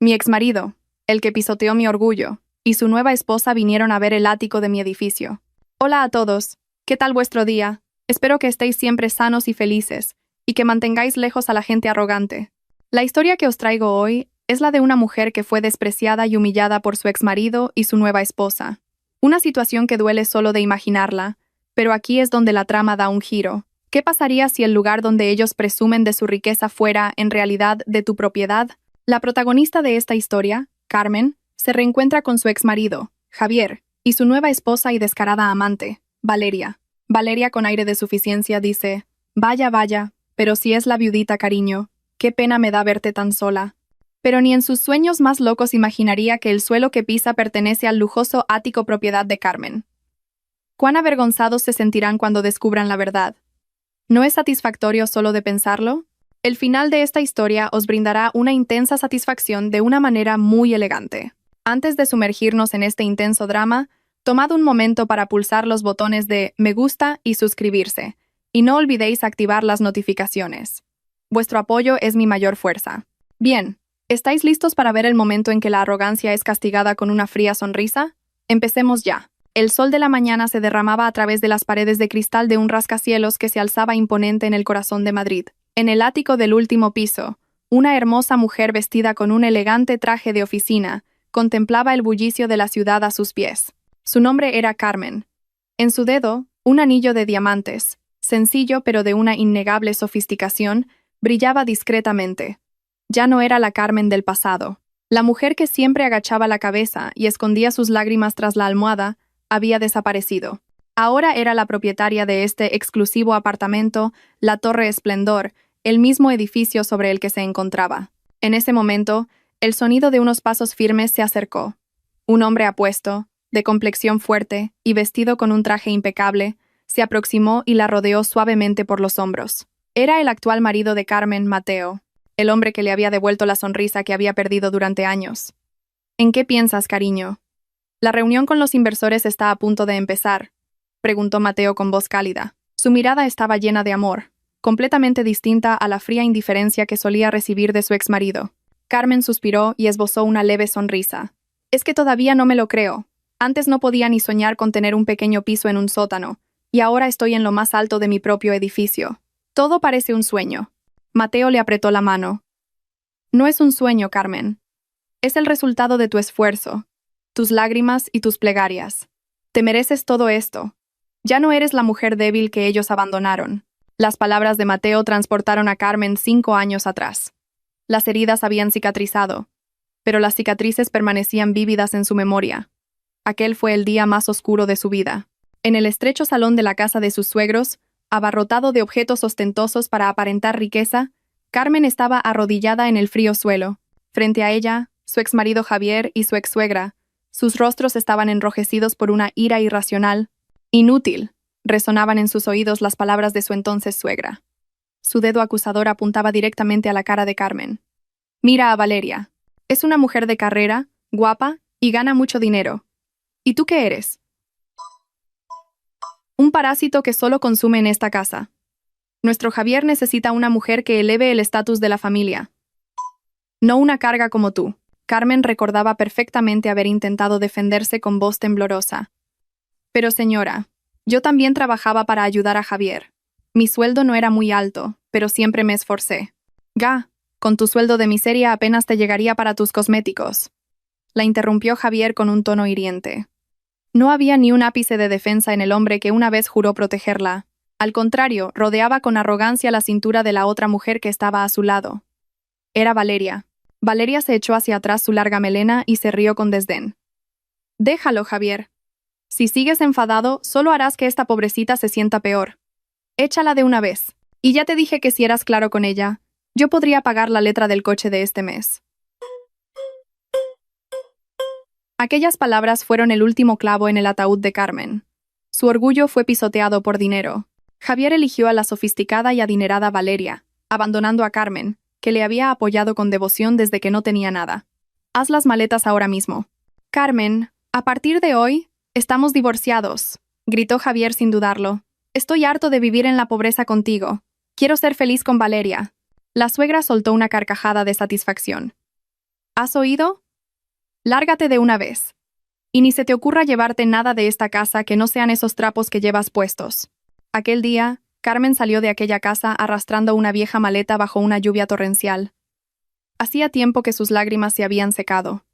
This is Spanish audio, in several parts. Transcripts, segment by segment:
Mi exmarido, el que pisoteó mi orgullo, y su nueva esposa vinieron a ver el ático de mi edificio. Hola a todos. ¿Qué tal vuestro día? Espero que estéis siempre sanos y felices, y que mantengáis lejos a la gente arrogante. La historia que os traigo hoy es la de una mujer que fue despreciada y humillada por su exmarido y su nueva esposa. Una situación que duele solo de imaginarla, pero aquí es donde la trama da un giro. ¿Qué pasaría si el lugar donde ellos presumen de su riqueza fuera, en realidad, de tu propiedad? La protagonista de esta historia, Carmen, se reencuentra con su exmarido, Javier, y su nueva esposa y descarada amante, Valeria. Valeria, con aire de suficiencia, dice: Vaya, vaya, pero si es la viudita, cariño, qué pena me da verte tan sola. Pero ni en sus sueños más locos imaginaría que el suelo que pisa pertenece al lujoso ático propiedad de Carmen. Cuán avergonzados se sentirán cuando descubran la verdad. ¿No es satisfactorio solo de pensarlo? El final de esta historia os brindará una intensa satisfacción de una manera muy elegante. Antes de sumergirnos en este intenso drama, tomad un momento para pulsar los botones de me gusta y suscribirse, y no olvidéis activar las notificaciones. Vuestro apoyo es mi mayor fuerza. Bien, ¿estáis listos para ver el momento en que la arrogancia es castigada con una fría sonrisa? Empecemos ya. El sol de la mañana se derramaba a través de las paredes de cristal de un rascacielos que se alzaba imponente en el corazón de Madrid. En el ático del último piso, una hermosa mujer vestida con un elegante traje de oficina contemplaba el bullicio de la ciudad a sus pies. Su nombre era Carmen. En su dedo, un anillo de diamantes, sencillo pero de una innegable sofisticación, brillaba discretamente. Ya no era la Carmen del pasado. La mujer que siempre agachaba la cabeza y escondía sus lágrimas tras la almohada había desaparecido. Ahora era la propietaria de este exclusivo apartamento, la Torre Esplendor, el mismo edificio sobre el que se encontraba. En ese momento, el sonido de unos pasos firmes se acercó. Un hombre apuesto, de complexión fuerte y vestido con un traje impecable, se aproximó y la rodeó suavemente por los hombros. Era el actual marido de Carmen, Mateo, el hombre que le había devuelto la sonrisa que había perdido durante años. ¿En qué piensas, cariño? La reunión con los inversores está a punto de empezar, preguntó Mateo con voz cálida. Su mirada estaba llena de amor, completamente distinta a la fría indiferencia que solía recibir de su exmarido. Carmen suspiró y esbozó una leve sonrisa. Es que todavía no me lo creo. Antes no podía ni soñar con tener un pequeño piso en un sótano, y ahora estoy en lo más alto de mi propio edificio. Todo parece un sueño. Mateo le apretó la mano. No es un sueño, Carmen. Es el resultado de tu esfuerzo, tus lágrimas y tus plegarias. Te mereces todo esto. Ya no eres la mujer débil que ellos abandonaron. Las palabras de Mateo transportaron a Carmen 5 años atrás. Las heridas habían cicatrizado, pero las cicatrices permanecían vívidas en su memoria. Aquel fue el día más oscuro de su vida. En el estrecho salón de la casa de sus suegros, abarrotado de objetos ostentosos para aparentar riqueza, Carmen estaba arrodillada en el frío suelo. Frente a ella, su exmarido Javier y su exsuegra. Sus rostros estaban enrojecidos por una ira irracional. Inútil, resonaban en sus oídos las palabras de su entonces suegra. Su dedo acusador apuntaba directamente a la cara de Carmen. Mira a Valeria. Es una mujer de carrera, guapa y gana mucho dinero. ¿Y tú qué eres? Un parásito que solo consume en esta casa. Nuestro Javier necesita una mujer que eleve el estatus de la familia. No una carga como tú. Carmen recordaba perfectamente haber intentado defenderse con voz temblorosa. Pero señora, yo también trabajaba para ayudar a Javier. Mi sueldo no era muy alto, pero siempre me esforcé. Con tu sueldo de miseria apenas te llegaría para tus cosméticos. La interrumpió Javier con un tono hiriente. No había ni un ápice de defensa en el hombre que una vez juró protegerla. Al contrario, rodeaba con arrogancia la cintura de la otra mujer que estaba a su lado. Era Valeria. Valeria se echó hacia atrás su larga melena y se rió con desdén. Déjalo, Javier. Si sigues enfadado, solo harás que esta pobrecita se sienta peor. Échala de una vez. Y ya te dije que si eras claro con ella, yo podría pagar la letra del coche de este mes. Aquellas palabras fueron el último clavo en el ataúd de Carmen. Su orgullo fue pisoteado por dinero. Javier eligió a la sofisticada y adinerada Valeria, abandonando a Carmen, que le había apoyado con devoción desde que no tenía nada. Haz las maletas ahora mismo. Carmen, a partir de hoy, estamos divorciados, gritó Javier sin dudarlo. Estoy harto de vivir en la pobreza contigo. Quiero ser feliz con Valeria. La suegra soltó una carcajada de satisfacción. ¿Has oído? Lárgate de una vez. Y ni se te ocurra llevarte nada de esta casa que no sean esos trapos que llevas puestos. Aquel día, Carmen salió de aquella casa arrastrando una vieja maleta bajo una lluvia torrencial. Hacía tiempo que sus lágrimas se habían secado.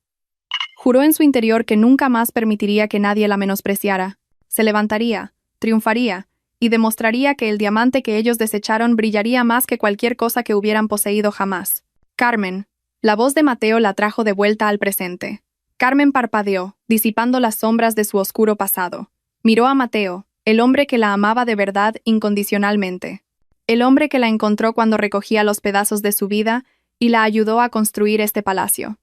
Juró en su interior que nunca más permitiría que nadie la menospreciara. Se levantaría, triunfaría, y demostraría que el diamante que ellos desecharon brillaría más que cualquier cosa que hubieran poseído jamás. Carmen. La voz de Mateo la trajo de vuelta al presente. Carmen parpadeó, disipando las sombras de su oscuro pasado. Miró a Mateo, el hombre que la amaba de verdad incondicionalmente. El hombre que la encontró cuando recogía los pedazos de su vida y la ayudó a construir este palacio.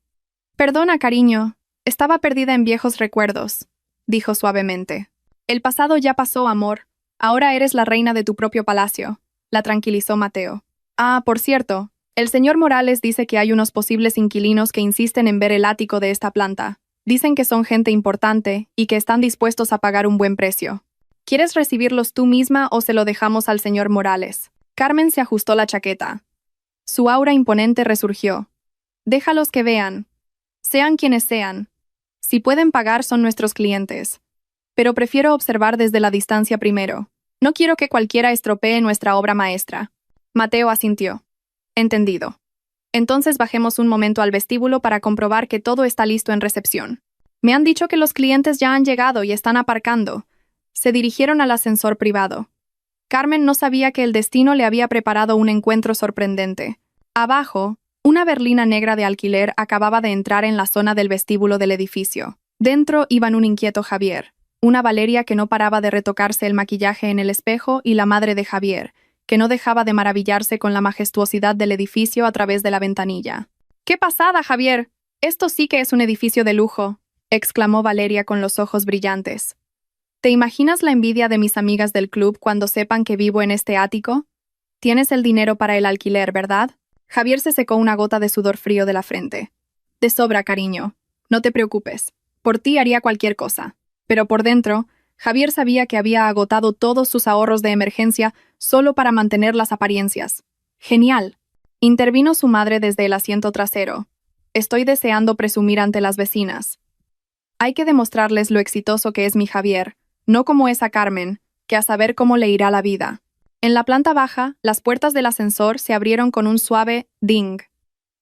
Perdona, cariño, estaba perdida en viejos recuerdos, dijo suavemente. El pasado ya pasó, amor. Ahora eres la reina de tu propio palacio, la tranquilizó Mateo. Ah, por cierto, el señor Morales dice que hay unos posibles inquilinos que insisten en ver el ático de esta planta. Dicen que son gente importante y que están dispuestos a pagar un buen precio. ¿Quieres recibirlos tú misma o se lo dejamos al señor Morales? Carmen se ajustó la chaqueta. Su aura imponente resurgió. Déjalos que vean. Sean quienes sean. Si pueden pagar son nuestros clientes. Pero prefiero observar desde la distancia primero. No quiero que cualquiera estropee nuestra obra maestra. Mateo asintió. Entendido. Entonces bajemos un momento al vestíbulo para comprobar que todo está listo en recepción. Me han dicho que los clientes ya han llegado y están aparcando. Se dirigieron al ascensor privado. Carmen no sabía que el destino le había preparado un encuentro sorprendente. Abajo, una berlina negra de alquiler acababa de entrar en la zona del vestíbulo del edificio. Dentro iban un inquieto Javier, una Valeria que no paraba de retocarse el maquillaje en el espejo y la madre de Javier, que no dejaba de maravillarse con la majestuosidad del edificio a través de la ventanilla. ¡Qué pasada, Javier! Esto sí que es un edificio de lujo, exclamó Valeria con los ojos brillantes. ¿Te imaginas la envidia de mis amigas del club cuando sepan que vivo en este ático? Tienes el dinero para el alquiler, ¿verdad? Javier se secó una gota de sudor frío de la frente. De sobra, cariño. No te preocupes. Por ti haría cualquier cosa. Pero por dentro, Javier sabía que había agotado todos sus ahorros de emergencia solo para mantener las apariencias. ¡Genial! Intervino su madre desde el asiento trasero. Estoy deseando presumir ante las vecinas. Hay que demostrarles lo exitoso que es mi Javier, no como esa Carmen, que a saber cómo le irá la vida. En la planta baja, las puertas del ascensor se abrieron con un suave ding.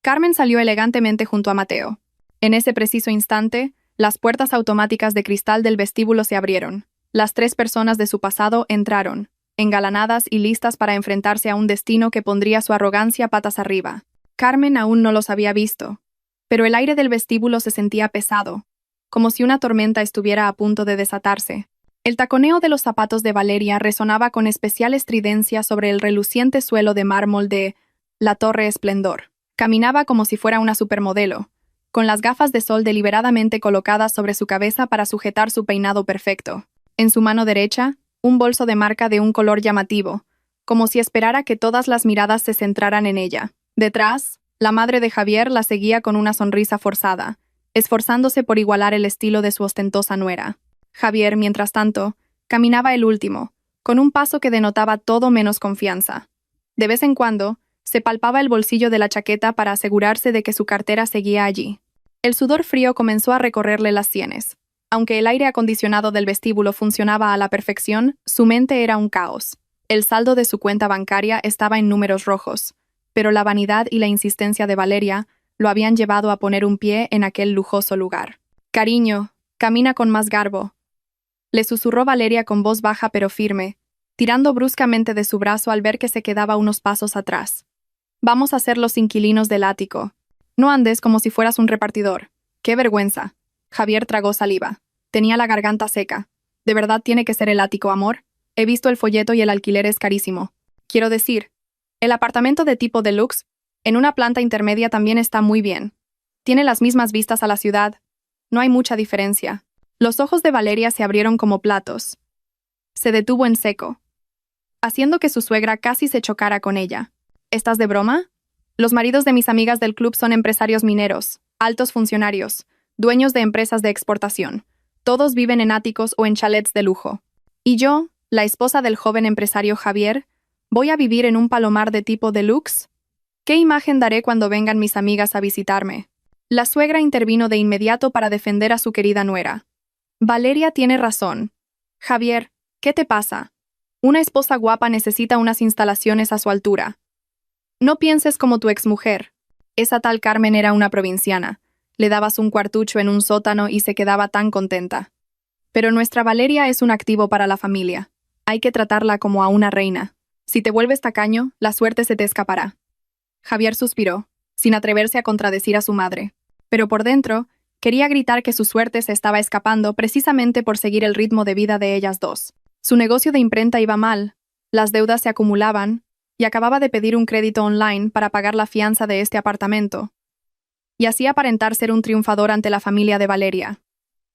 Carmen salió elegantemente junto a Mateo. En ese preciso instante, las puertas automáticas de cristal del vestíbulo se abrieron. Las 3 personas de su pasado entraron, engalanadas y listas para enfrentarse a un destino que pondría su arrogancia patas arriba. Carmen aún no los había visto, pero el aire del vestíbulo se sentía pesado, como si una tormenta estuviera a punto de desatarse. El taconeo de los zapatos de Valeria resonaba con especial estridencia sobre el reluciente suelo de mármol de la Torre Esplendor. Caminaba como si fuera una supermodelo, con las gafas de sol deliberadamente colocadas sobre su cabeza para sujetar su peinado perfecto. En su mano derecha, un bolso de marca de un color llamativo, como si esperara que todas las miradas se centraran en ella. Detrás, la madre de Javier la seguía con una sonrisa forzada, esforzándose por igualar el estilo de su ostentosa nuera. Javier, mientras tanto, caminaba el último, con un paso que denotaba todo menos confianza. De vez en cuando, se palpaba el bolsillo de la chaqueta para asegurarse de que su cartera seguía allí. El sudor frío comenzó a recorrerle las sienes. Aunque el aire acondicionado del vestíbulo funcionaba a la perfección, su mente era un caos. El saldo de su cuenta bancaria estaba en números rojos, pero la vanidad y la insistencia de Valeria lo habían llevado a poner un pie en aquel lujoso lugar. «Cariño, camina con más garbo», le susurró Valeria con voz baja pero firme, tirando bruscamente de su brazo al ver que se quedaba unos pasos atrás. «Vamos a ser los inquilinos del ático. No andes como si fueras un repartidor. ¡Qué vergüenza!». Javier tragó saliva. Tenía la garganta seca. ¿De verdad tiene que ser el ático, amor? He visto el folleto y el alquiler es carísimo. Quiero decir, el apartamento de tipo deluxe, en una planta intermedia también está muy bien. Tiene las mismas vistas a la ciudad. No hay mucha diferencia. Los ojos de Valeria se abrieron como platos. Se detuvo en seco, haciendo que su suegra casi se chocara con ella. ¿Estás de broma? Los maridos de mis amigas del club son empresarios mineros, altos funcionarios, dueños de empresas de exportación. Todos viven en áticos o en chalets de lujo. Y yo, la esposa del joven empresario Javier, ¿voy a vivir en un palomar de tipo deluxe? ¿Qué imagen daré cuando vengan mis amigas a visitarme? La suegra intervino de inmediato para defender a su querida nuera. Valeria tiene razón. Javier, ¿qué te pasa? Una esposa guapa necesita unas instalaciones a su altura. No pienses como tu exmujer. Esa tal Carmen era una provinciana. Le dabas un cuartucho en un sótano y se quedaba tan contenta. Pero nuestra Valeria es un activo para la familia. Hay que tratarla como a una reina. Si te vuelves tacaño, la suerte se te escapará. Javier suspiró, sin atreverse a contradecir a su madre. Pero por dentro, quería gritar que su suerte se estaba escapando precisamente por seguir el ritmo de vida de ellas dos. Su negocio de imprenta iba mal, las deudas se acumulaban, y acababa de pedir un crédito online para pagar la fianza de este apartamento. Y así aparentar ser un triunfador ante la familia de Valeria.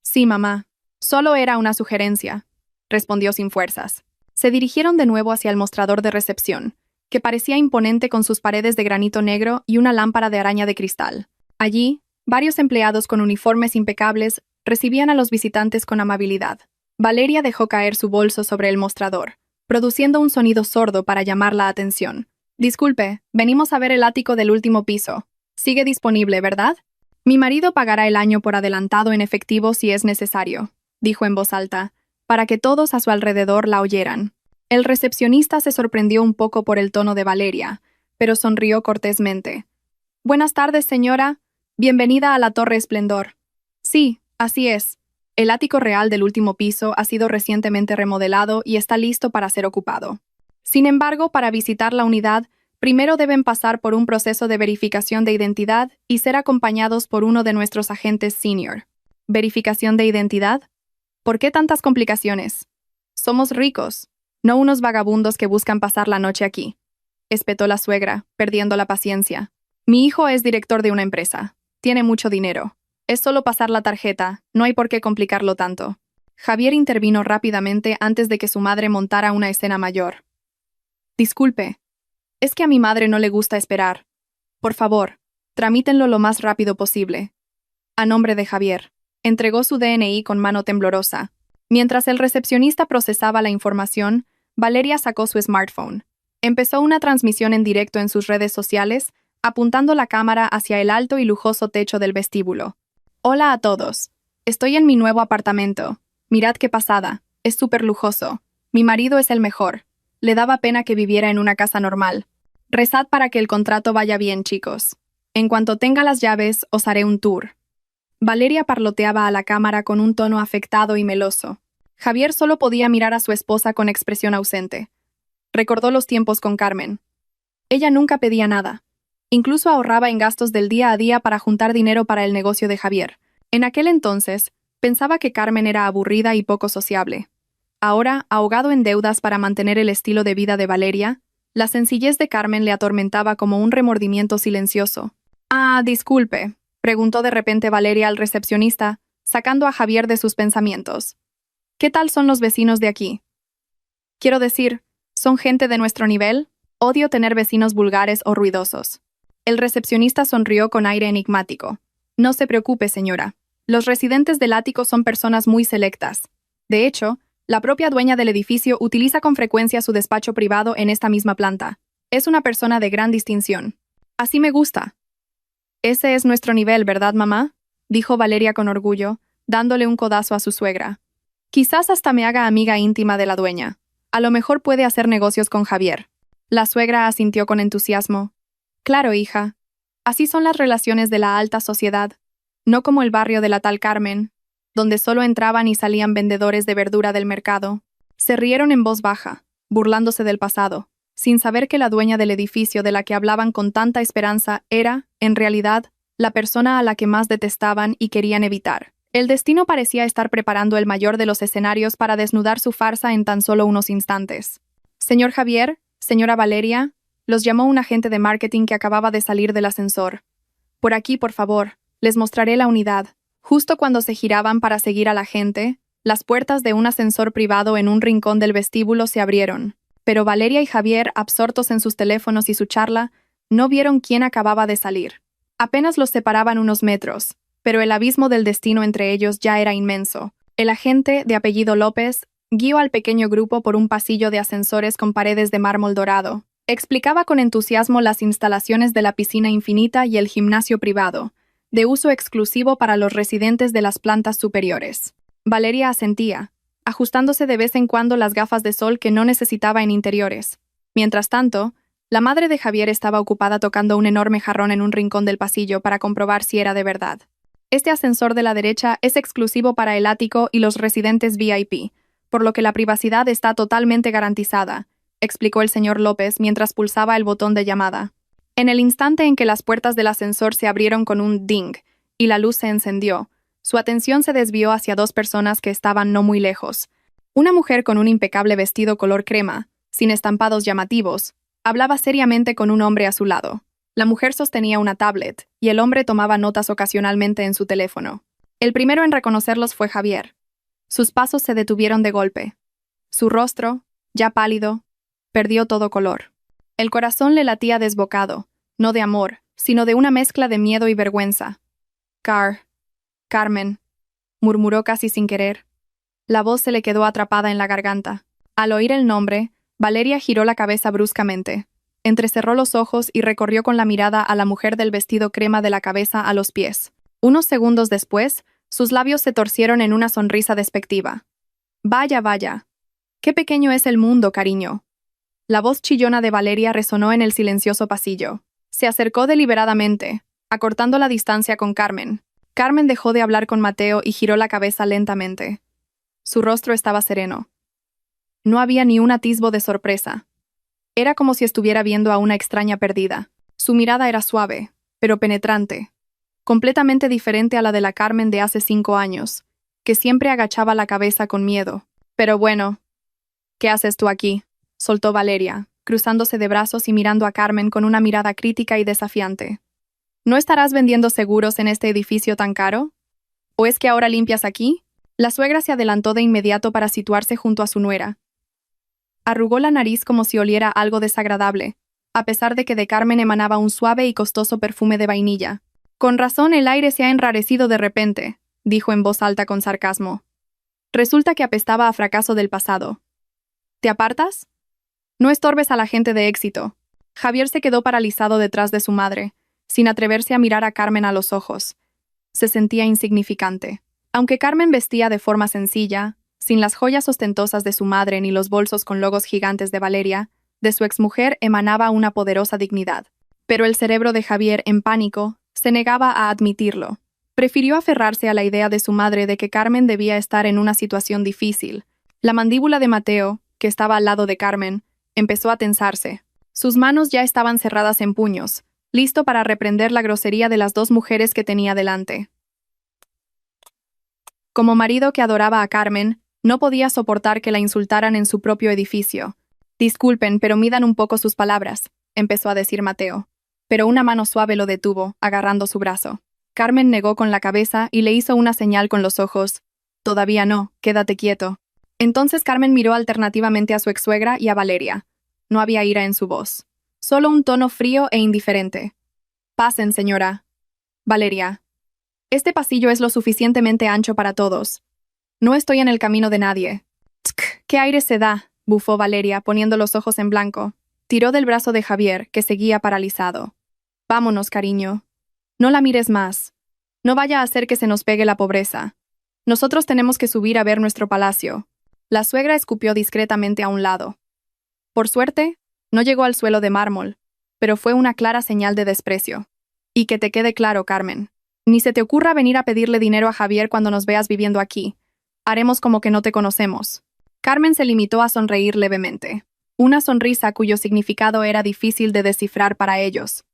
Sí, mamá. Solo era una sugerencia, respondió sin fuerzas. Se dirigieron de nuevo hacia el mostrador de recepción, que parecía imponente con sus paredes de granito negro y una lámpara de araña de cristal. Allí, varios empleados con uniformes impecables recibían a los visitantes con amabilidad. Valeria dejó caer su bolso sobre el mostrador, produciendo un sonido sordo para llamar la atención. Disculpe, venimos a ver el ático del último piso. Sigue disponible, ¿verdad? Mi marido pagará el año por adelantado en efectivo si es necesario, dijo en voz alta, para que todos a su alrededor la oyeran. El recepcionista se sorprendió un poco por el tono de Valeria, pero sonrió cortésmente. Buenas tardes, señora. Bienvenida a la Torre Esplendor. Sí, así es. El ático real del último piso ha sido recientemente remodelado y está listo para ser ocupado. Sin embargo, para visitar la unidad, primero deben pasar por un proceso de verificación de identidad y ser acompañados por uno de nuestros agentes senior. ¿Verificación de identidad? ¿Por qué tantas complicaciones? Somos ricos, no unos vagabundos que buscan pasar la noche aquí, espetó la suegra, perdiendo la paciencia. Mi hijo es director de una empresa. Tiene mucho dinero. Es solo pasar la tarjeta, no hay por qué complicarlo tanto. Javier intervino rápidamente antes de que su madre montara una escena mayor. Disculpe, es que a mi madre no le gusta esperar. Por favor, tramítenlo lo más rápido posible. A nombre de Javier, entregó su DNI con mano temblorosa. Mientras el recepcionista procesaba la información, Valeria sacó su smartphone. Empezó una transmisión en directo en sus redes sociales, apuntando la cámara hacia el alto y lujoso techo del vestíbulo. Hola a todos. Estoy en mi nuevo apartamento. Mirad qué pasada. Es súper lujoso. Mi marido es el mejor. Le daba pena que viviera en una casa normal. Rezad para que el contrato vaya bien, chicos. En cuanto tenga las llaves, os haré un tour. Valeria parloteaba a la cámara con un tono afectado y meloso. Javier solo podía mirar a su esposa con expresión ausente. Recordó los tiempos con Carmen. Ella nunca pedía nada. Incluso ahorraba en gastos del día a día para juntar dinero para el negocio de Javier. En aquel entonces, pensaba que Carmen era aburrida y poco sociable. Ahora, ahogado en deudas para mantener el estilo de vida de Valeria, la sencillez de Carmen le atormentaba como un remordimiento silencioso. Ah, disculpe, preguntó de repente Valeria al recepcionista, sacando a Javier de sus pensamientos. ¿Qué tal son los vecinos de aquí? Quiero decir, ¿son gente de nuestro nivel? Odio tener vecinos vulgares o ruidosos. El recepcionista sonrió con aire enigmático. No se preocupe, señora. Los residentes del ático son personas muy selectas. De hecho, la propia dueña del edificio utiliza con frecuencia su despacho privado en esta misma planta. Es una persona de gran distinción. Así me gusta. Ese es nuestro nivel, ¿verdad, mamá? Dijo Valeria con orgullo, dándole un codazo a su suegra. Quizás hasta me haga amiga íntima de la dueña. A lo mejor puede hacer negocios con Javier. La suegra asintió con entusiasmo. Claro, hija. Así son las relaciones de la alta sociedad, no como el barrio de la tal Carmen, donde solo entraban y salían vendedores de verdura del mercado. Se rieron en voz baja, burlándose del pasado, sin saber que la dueña del edificio de la que hablaban con tanta esperanza era, en realidad, la persona a la que más detestaban y querían evitar. El destino parecía estar preparando el mayor de los escenarios para desnudar su farsa en tan solo unos instantes. Señor Javier, señora Valeria, los llamó un agente de marketing que acababa de salir del ascensor. Por aquí, por favor, les mostraré la unidad. Justo cuando se giraban para seguir a la gente, las puertas de un ascensor privado en un rincón del vestíbulo se abrieron. Pero Valeria y Javier, absortos en sus teléfonos y su charla, no vieron quién acababa de salir. Apenas los separaban unos metros, pero el abismo del destino entre ellos ya era inmenso. El agente, de apellido López, guió al pequeño grupo por un pasillo de ascensores con paredes de mármol dorado. Explicaba con entusiasmo las instalaciones de la piscina infinita y el gimnasio privado, de uso exclusivo para los residentes de las plantas superiores. Valeria asentía, ajustándose de vez en cuando las gafas de sol que no necesitaba en interiores. Mientras tanto, la madre de Javier estaba ocupada tocando un enorme jarrón en un rincón del pasillo para comprobar si era de verdad. Este ascensor de la derecha es exclusivo para el ático y los residentes VIP, por lo que la privacidad está totalmente garantizada, explicó el señor López mientras pulsaba el botón de llamada. En el instante en que las puertas del ascensor se abrieron con un ding y la luz se encendió, su atención se desvió hacia dos personas que estaban no muy lejos. Una mujer con un impecable vestido color crema, sin estampados llamativos, hablaba seriamente con un hombre a su lado. La mujer sostenía una tablet, y el hombre tomaba notas ocasionalmente en su teléfono. El primero en reconocerlos fue Javier. Sus pasos se detuvieron de golpe. Su rostro, ya pálido, perdió todo color. El corazón le latía desbocado, no de amor, sino de una mezcla de miedo y vergüenza. Carmen, murmuró casi sin querer. La voz se le quedó atrapada en la garganta. Al oír el nombre, Valeria giró la cabeza bruscamente. Entrecerró los ojos y recorrió con la mirada a la mujer del vestido crema de la cabeza a los pies. Unos segundos después, sus labios se torcieron en una sonrisa despectiva. Vaya, vaya. Qué pequeño es el mundo, cariño. La voz chillona de Valeria resonó en el silencioso pasillo. Se acercó deliberadamente, acortando la distancia con Carmen. Carmen dejó de hablar con Mateo y giró la cabeza lentamente. Su rostro estaba sereno. No había ni un atisbo de sorpresa. Era como si estuviera viendo a una extraña perdida. Su mirada era suave, pero penetrante, completamente diferente a la de la Carmen de hace 5 años, que siempre agachaba la cabeza con miedo. Pero bueno, ¿qué haces tú aquí?, soltó Valeria, cruzándose de brazos y mirando a Carmen con una mirada crítica y desafiante. ¿No estarás vendiendo seguros en este edificio tan caro? ¿O es que ahora limpias aquí? La suegra se adelantó de inmediato para situarse junto a su nuera. Arrugó la nariz como si oliera algo desagradable, a pesar de que de Carmen emanaba un suave y costoso perfume de vainilla. Con razón el aire se ha enrarecido de repente, dijo en voz alta con sarcasmo. Resulta que apestaba a fracaso del pasado. ¿Te apartas? No estorbes a la gente de éxito. Javier se quedó paralizado detrás de su madre, sin atreverse a mirar a Carmen a los ojos. Se sentía insignificante. Aunque Carmen vestía de forma sencilla, sin las joyas ostentosas de su madre ni los bolsos con logos gigantes de Valeria, de su exmujer emanaba una poderosa dignidad. Pero el cerebro de Javier, en pánico, se negaba a admitirlo. Prefirió aferrarse a la idea de su madre de que Carmen debía estar en una situación difícil. La mandíbula de Mateo, que estaba al lado de Carmen, empezó a tensarse. Sus manos ya estaban cerradas en puños, listo para reprender la grosería de las dos mujeres que tenía delante. Como marido que adoraba a Carmen, no podía soportar que la insultaran en su propio edificio. Disculpen, pero midan un poco sus palabras, empezó a decir Mateo. Pero una mano suave lo detuvo, agarrando su brazo. Carmen negó con la cabeza y le hizo una señal con los ojos. Todavía no, quédate quieto. Entonces Carmen miró alternativamente a su exsuegra y a Valeria. No había ira en su voz. Solo un tono frío e indiferente. Pasen, señora. Valeria. Este pasillo es lo suficientemente ancho para todos. No estoy en el camino de nadie. Tsk, ¿qué aire se da?, bufó Valeria, poniendo los ojos en blanco. Tiró del brazo de Javier, que seguía paralizado. Vámonos, cariño. No la mires más. No vaya a hacer que se nos pegue la pobreza. Nosotros tenemos que subir a ver nuestro palacio. La suegra escupió discretamente a un lado. Por suerte, no llegó al suelo de mármol, pero fue una clara señal de desprecio. Y que te quede claro, Carmen. Ni se te ocurra venir a pedirle dinero a Javier cuando nos veas viviendo aquí. Haremos como que no te conocemos. Carmen se limitó a sonreír levemente. Una sonrisa cuyo significado era difícil de descifrar para ellos.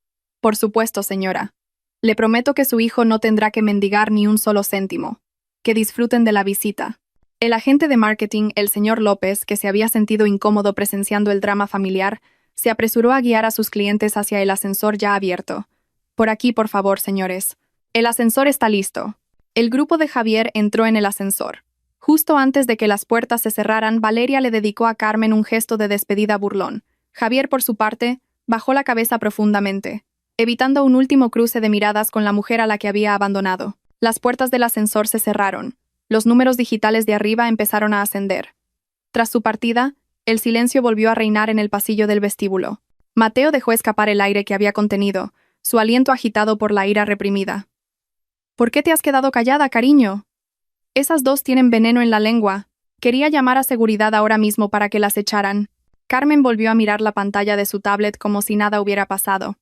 Por supuesto, señora. Le prometo que su hijo no tendrá que mendigar ni un solo céntimo. Que disfruten de la visita. El agente de marketing, el señor López, que se había sentido incómodo presenciando el drama familiar, se apresuró a guiar a sus clientes hacia el ascensor ya abierto. Por aquí, por favor, señores. El ascensor está listo. El grupo de Javier entró en el ascensor. Justo antes de que las puertas se cerraran, Valeria le dedicó a Carmen un gesto de despedida burlón. Javier, por su parte, bajó la cabeza profundamente, evitando un último cruce de miradas con la mujer a la que había abandonado. Las puertas del ascensor se cerraron. Los números digitales de arriba empezaron a ascender. Tras su partida, el silencio volvió a reinar en el pasillo del vestíbulo. Mateo dejó escapar el aire que había contenido, su aliento agitado por la ira reprimida. ¿Por qué te has quedado callada, cariño? Esas dos tienen veneno en la lengua. Quería llamar a seguridad ahora mismo para que las echaran. Carmen volvió a mirar la pantalla de su tablet como si nada hubiera pasado.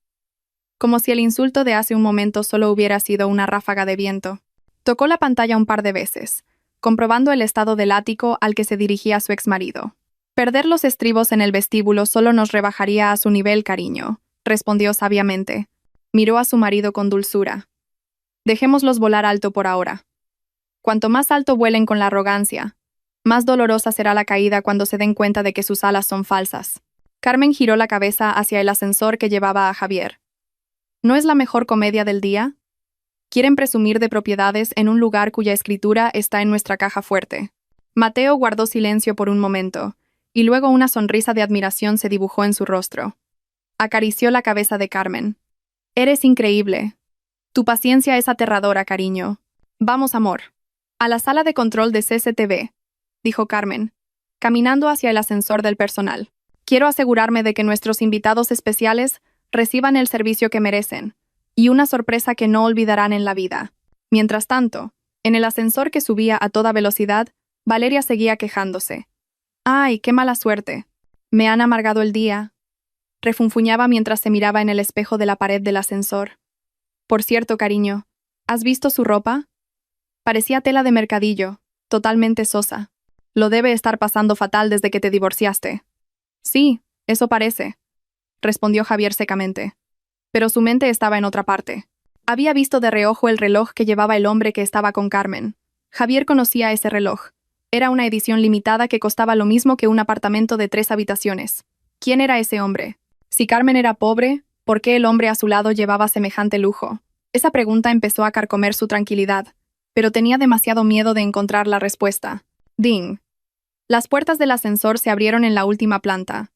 Como si el insulto de hace un momento solo hubiera sido una ráfaga de viento. Tocó la pantalla un par de veces, comprobando el estado del ático al que se dirigía su exmarido. Perder los estribos en el vestíbulo solo nos rebajaría a su nivel, cariño, respondió sabiamente. Miró a su marido con dulzura. Dejémoslos volar alto por ahora. Cuanto más alto vuelen con la arrogancia, más dolorosa será la caída cuando se den cuenta de que sus alas son falsas. Carmen giró la cabeza hacia el ascensor que llevaba a Javier. ¿No es la mejor comedia del día? Quieren presumir de propiedades en un lugar cuya escritura está en nuestra caja fuerte. Mateo guardó silencio por un momento, y luego una sonrisa de admiración se dibujó en su rostro. Acarició la cabeza de Carmen. Eres increíble. Tu paciencia es aterradora, cariño. Vamos, amor. A la sala de control de CCTV, dijo Carmen, caminando hacia el ascensor del personal. Quiero asegurarme de que nuestros invitados especiales reciban el servicio que merecen, y una sorpresa que no olvidarán en la vida. Mientras tanto, en el ascensor que subía a toda velocidad, Valeria seguía quejándose. ¡Ay, qué mala suerte! Me han amargado el día. Refunfuñaba mientras se miraba en el espejo de la pared del ascensor. Por cierto, cariño, ¿has visto su ropa? Parecía tela de mercadillo, totalmente sosa. Lo debe estar pasando fatal desde que te divorciaste. Sí, eso parece, respondió Javier secamente. Pero su mente estaba en otra parte. Había visto de reojo el reloj que llevaba el hombre que estaba con Carmen. Javier conocía ese reloj. Era una edición limitada que costaba lo mismo que un apartamento de 3 habitaciones. ¿Quién era ese hombre? Si Carmen era pobre, ¿por qué el hombre a su lado llevaba semejante lujo? Esa pregunta empezó a carcomer su tranquilidad, pero tenía demasiado miedo de encontrar la respuesta. ¡Ding! Las puertas del ascensor se abrieron en la última planta.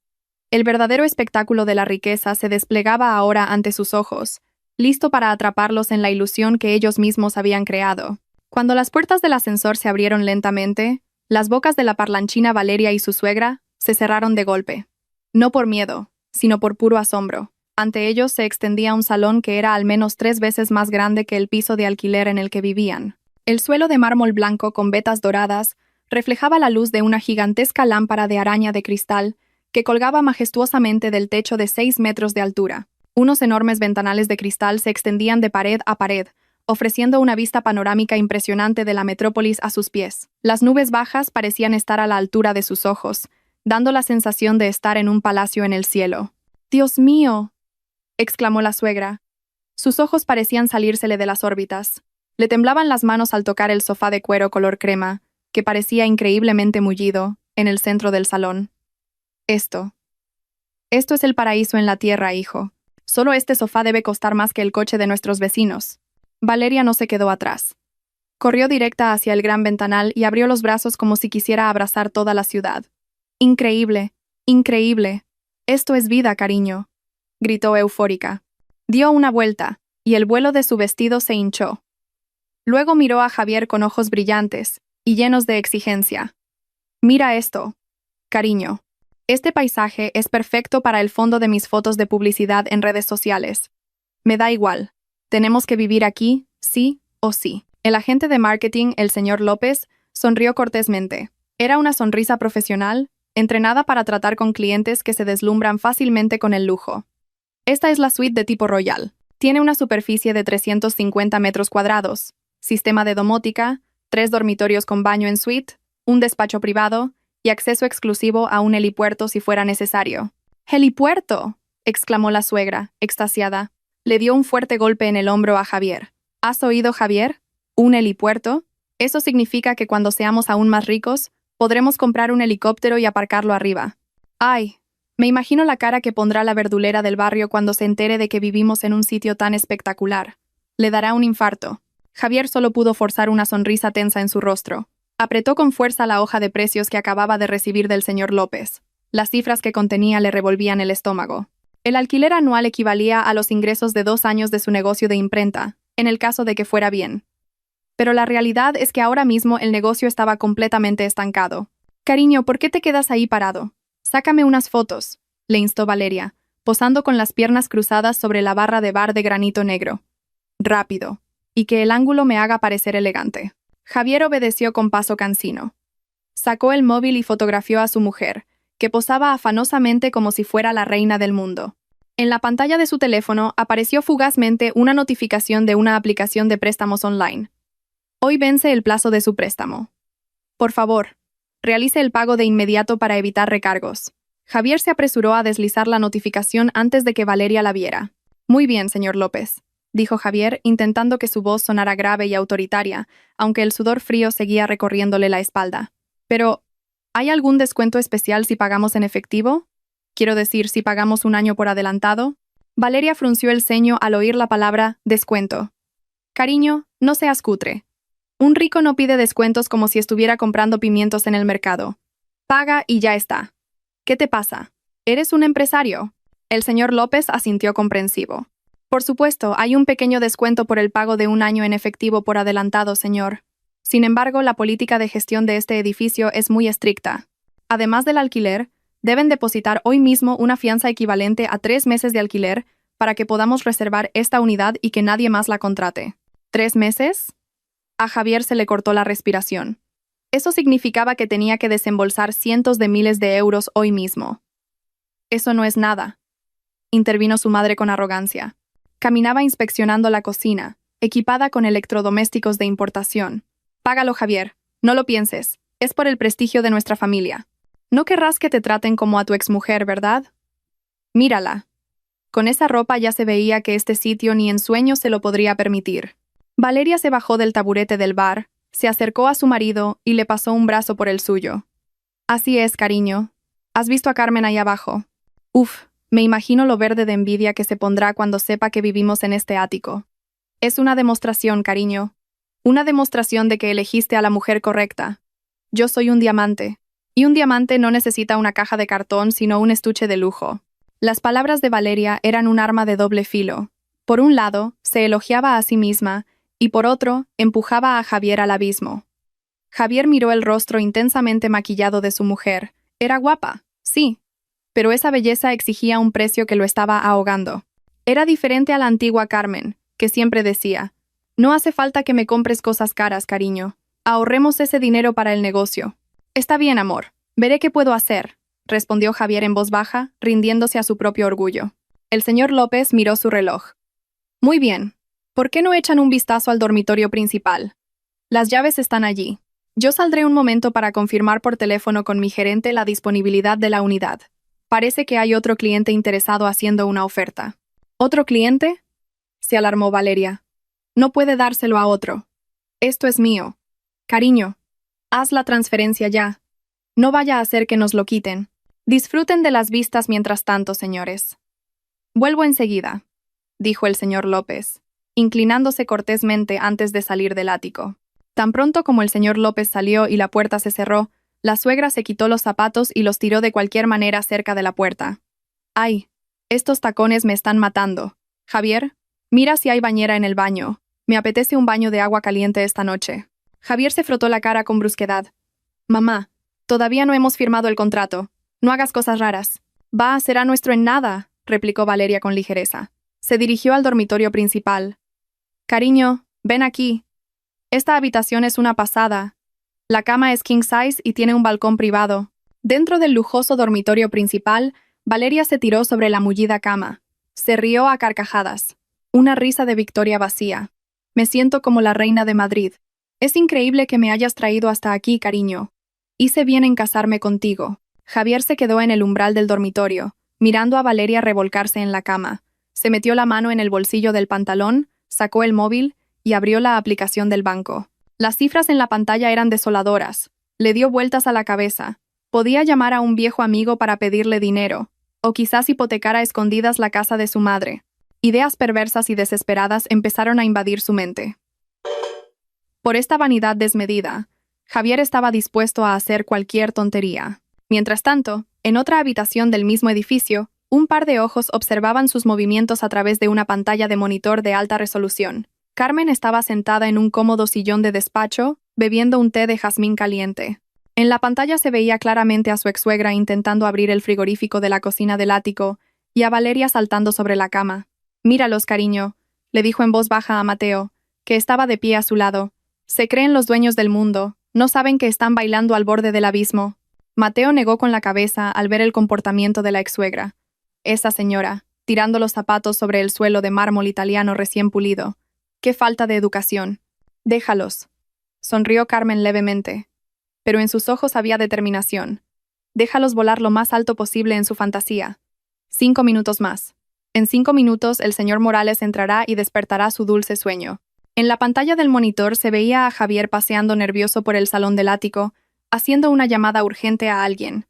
El verdadero espectáculo de la riqueza se desplegaba ahora ante sus ojos, listo para atraparlos en la ilusión que ellos mismos habían creado. Cuando las puertas del ascensor se abrieron lentamente, las bocas de la parlanchina Valeria y su suegra se cerraron de golpe. No por miedo, sino por puro asombro. Ante ellos se extendía un salón que era al menos 3 veces más grande que el piso de alquiler en el que vivían. El suelo de mármol blanco con vetas doradas reflejaba la luz de una gigantesca lámpara de araña de cristal que colgaba majestuosamente del techo de 6 metros de altura. Unos enormes ventanales de cristal se extendían de pared a pared, ofreciendo una vista panorámica impresionante de la metrópolis a sus pies. Las nubes bajas parecían estar a la altura de sus ojos, dando la sensación de estar en un palacio en el cielo. ¡Dios mío!, exclamó la suegra. Sus ojos parecían salírsele de las órbitas. Le temblaban las manos al tocar el sofá de cuero color crema, que parecía increíblemente mullido, en el centro del salón. Esto es el paraíso en la tierra, hijo. Solo este sofá debe costar más que el coche de nuestros vecinos. Valeria no se quedó atrás. Corrió directa hacia el gran ventanal y abrió los brazos como si quisiera abrazar toda la ciudad. ¡Increíble! ¡Increíble! Esto es vida, cariño, gritó eufórica. Dio una vuelta, y el vuelo de su vestido se hinchó. Luego miró a Javier con ojos brillantes y llenos de exigencia. Mira esto, cariño. Este paisaje es perfecto para el fondo de mis fotos de publicidad en redes sociales. Me da igual. Tenemos que vivir aquí, sí o sí. El agente de marketing, el señor López, sonrió cortésmente. Era una sonrisa profesional, entrenada para tratar con clientes que se deslumbran fácilmente con el lujo. Esta es la suite de tipo royal. Tiene una superficie de 350 metros cuadrados, sistema de domótica, 3 dormitorios con baño en suite, un despacho privado y acceso exclusivo a un helipuerto si fuera necesario. ¡Helipuerto!, exclamó la suegra, extasiada. Le dio un fuerte golpe en el hombro a Javier. ¿Has oído, Javier? ¿Un helipuerto? Eso significa que cuando seamos aún más ricos, podremos comprar un helicóptero y aparcarlo arriba. ¡Ay! Me imagino la cara que pondrá la verdulera del barrio cuando se entere de que vivimos en un sitio tan espectacular. Le dará un infarto. Javier solo pudo forzar una sonrisa tensa en su rostro. Apretó con fuerza la hoja de precios que acababa de recibir del señor López. Las cifras que contenía le revolvían el estómago. El alquiler anual equivalía a los ingresos de 2 años de su negocio de imprenta, en el caso de que fuera bien. Pero la realidad es que ahora mismo el negocio estaba completamente estancado. Cariño, ¿por qué te quedas ahí parado? Sácame unas fotos, le instó Valeria, posando con las piernas cruzadas sobre la barra de bar de granito negro. Rápido. y que el ángulo me haga parecer elegante. Javier obedeció con paso cansino. Sacó el móvil y fotografió a su mujer, que posaba afanosamente como si fuera la reina del mundo. En la pantalla de su teléfono apareció fugazmente una notificación de una aplicación de préstamos online. Hoy vence el plazo de su préstamo. Por favor, realice el pago de inmediato para evitar recargos. Javier se apresuró a deslizar la notificación antes de que Valeria la viera. Muy bien, señor López, dijo Javier, intentando que su voz sonara grave y autoritaria, aunque el sudor frío seguía recorriéndole la espalda. Pero, ¿hay algún descuento especial si pagamos en efectivo? Quiero decir, si pagamos un año por adelantado. Valeria frunció el ceño al oír la palabra descuento. Cariño, no seas cutre. Un rico no pide descuentos como si estuviera comprando pimientos en el mercado. Paga y ya está. ¿Qué te pasa? ¿Eres un empresario? El señor López asintió comprensivo. Por supuesto, hay un pequeño descuento por el pago de un año en efectivo por adelantado, señor. Sin embargo, la política de gestión de este edificio es muy estricta. Además del alquiler, deben depositar hoy mismo una fianza equivalente a 3 meses de alquiler para que podamos reservar esta unidad y que nadie más la contrate. ¿3 meses? A Javier se le cortó la respiración. Eso significaba que tenía que desembolsar cientos de miles de euros hoy mismo. Eso no es nada, intervino su madre con arrogancia. Caminaba inspeccionando la cocina, equipada con electrodomésticos de importación. Págalo, Javier, no lo pienses, es por el prestigio de nuestra familia. No querrás que te traten como a tu exmujer, ¿verdad? Mírala. Con esa ropa ya se veía que este sitio ni en sueños se lo podría permitir. Valeria se bajó del taburete del bar, se acercó a su marido y le pasó un brazo por el suyo. Así es, cariño. ¿Has visto a Carmen ahí abajo? Uf, me imagino lo verde de envidia que se pondrá cuando sepa que vivimos en este ático. Es una demostración, cariño. Una demostración de que elegiste a la mujer correcta. Yo soy un diamante. Y un diamante no necesita una caja de cartón, sino un estuche de lujo. Las palabras de Valeria eran un arma de doble filo. Por un lado, se elogiaba a sí misma, y por otro, empujaba a Javier al abismo. Javier miró el rostro intensamente maquillado de su mujer. Era guapa, sí, pero esa belleza exigía un precio que lo estaba ahogando. Era diferente a la antigua Carmen, que siempre decía, «No hace falta que me compres cosas caras, cariño. Ahorremos ese dinero para el negocio». «Está bien, amor. Veré qué puedo hacer», respondió Javier en voz baja, rindiéndose a su propio orgullo. El señor López miró su reloj. «Muy bien. ¿Por qué no echan un vistazo al dormitorio principal? Las llaves están allí. Yo saldré un momento para confirmar por teléfono con mi gerente la disponibilidad de la unidad. Parece que hay otro cliente interesado haciendo una oferta». «¿Otro cliente?», se alarmó Valeria. «No puede dárselo a otro. Esto es mío. Cariño, haz la transferencia ya. No vaya a hacer que nos lo quiten. Disfruten de las vistas mientras tanto, señores». «Vuelvo enseguida», dijo el señor López, inclinándose cortésmente antes de salir del ático. Tan pronto como el señor López salió y la puerta se cerró, la suegra se quitó los zapatos y los tiró de cualquier manera cerca de la puerta. «Ay, estos tacones me están matando. Javier, mira si hay bañera en el baño. Me apetece un baño de agua caliente esta noche». Javier se frotó la cara con brusquedad. «Mamá, todavía no hemos firmado el contrato. No hagas cosas raras». «Será nuestro en nada», replicó Valeria con ligereza. Se dirigió al dormitorio principal. «Cariño, ven aquí. Esta habitación es una pasada. La cama es king size y tiene un balcón privado». Dentro del lujoso dormitorio principal, Valeria se tiró sobre la mullida cama. Se rió a carcajadas. Una risa de victoria vacía. «Me siento como la reina de Madrid. Es increíble que me hayas traído hasta aquí, cariño. Hice bien en casarme contigo». Javier se quedó en el umbral del dormitorio, mirando a Valeria revolcarse en la cama. Se metió la mano en el bolsillo del pantalón, sacó el móvil y abrió la aplicación del banco. Las cifras en la pantalla eran desoladoras. Le dio vueltas a la cabeza. Podía llamar a un viejo amigo para pedirle dinero, o quizás hipotecar a escondidas la casa de su madre. Ideas perversas y desesperadas empezaron a invadir su mente. Por esta vanidad desmedida, Javier estaba dispuesto a hacer cualquier tontería. Mientras tanto, en otra habitación del mismo edificio, un par de ojos observaban sus movimientos a través de una pantalla de monitor de alta resolución. Carmen estaba sentada en un cómodo sillón de despacho, bebiendo un té de jazmín caliente. En la pantalla se veía claramente a su exsuegra intentando abrir el frigorífico de la cocina del ático y a Valeria saltando sobre la cama. «Míralos, cariño», le dijo en voz baja a Mateo, que estaba de pie a su lado. Se creen los dueños del mundo, no saben que están bailando al borde del abismo. Mateo negó con la cabeza al ver el comportamiento de la ex-suegra. Esa señora, tirando los zapatos sobre el suelo de mármol italiano recién pulido. ¡Qué falta de educación! Déjalos. Sonrió Carmen levemente. Pero en sus ojos había determinación. Déjalos volar lo más alto posible en su fantasía. 5 minutos más. En 5 minutos el señor Morales entrará y despertará su dulce sueño. En la pantalla del monitor se veía a Javier paseando nervioso por el salón del ático, haciendo una llamada urgente a alguien.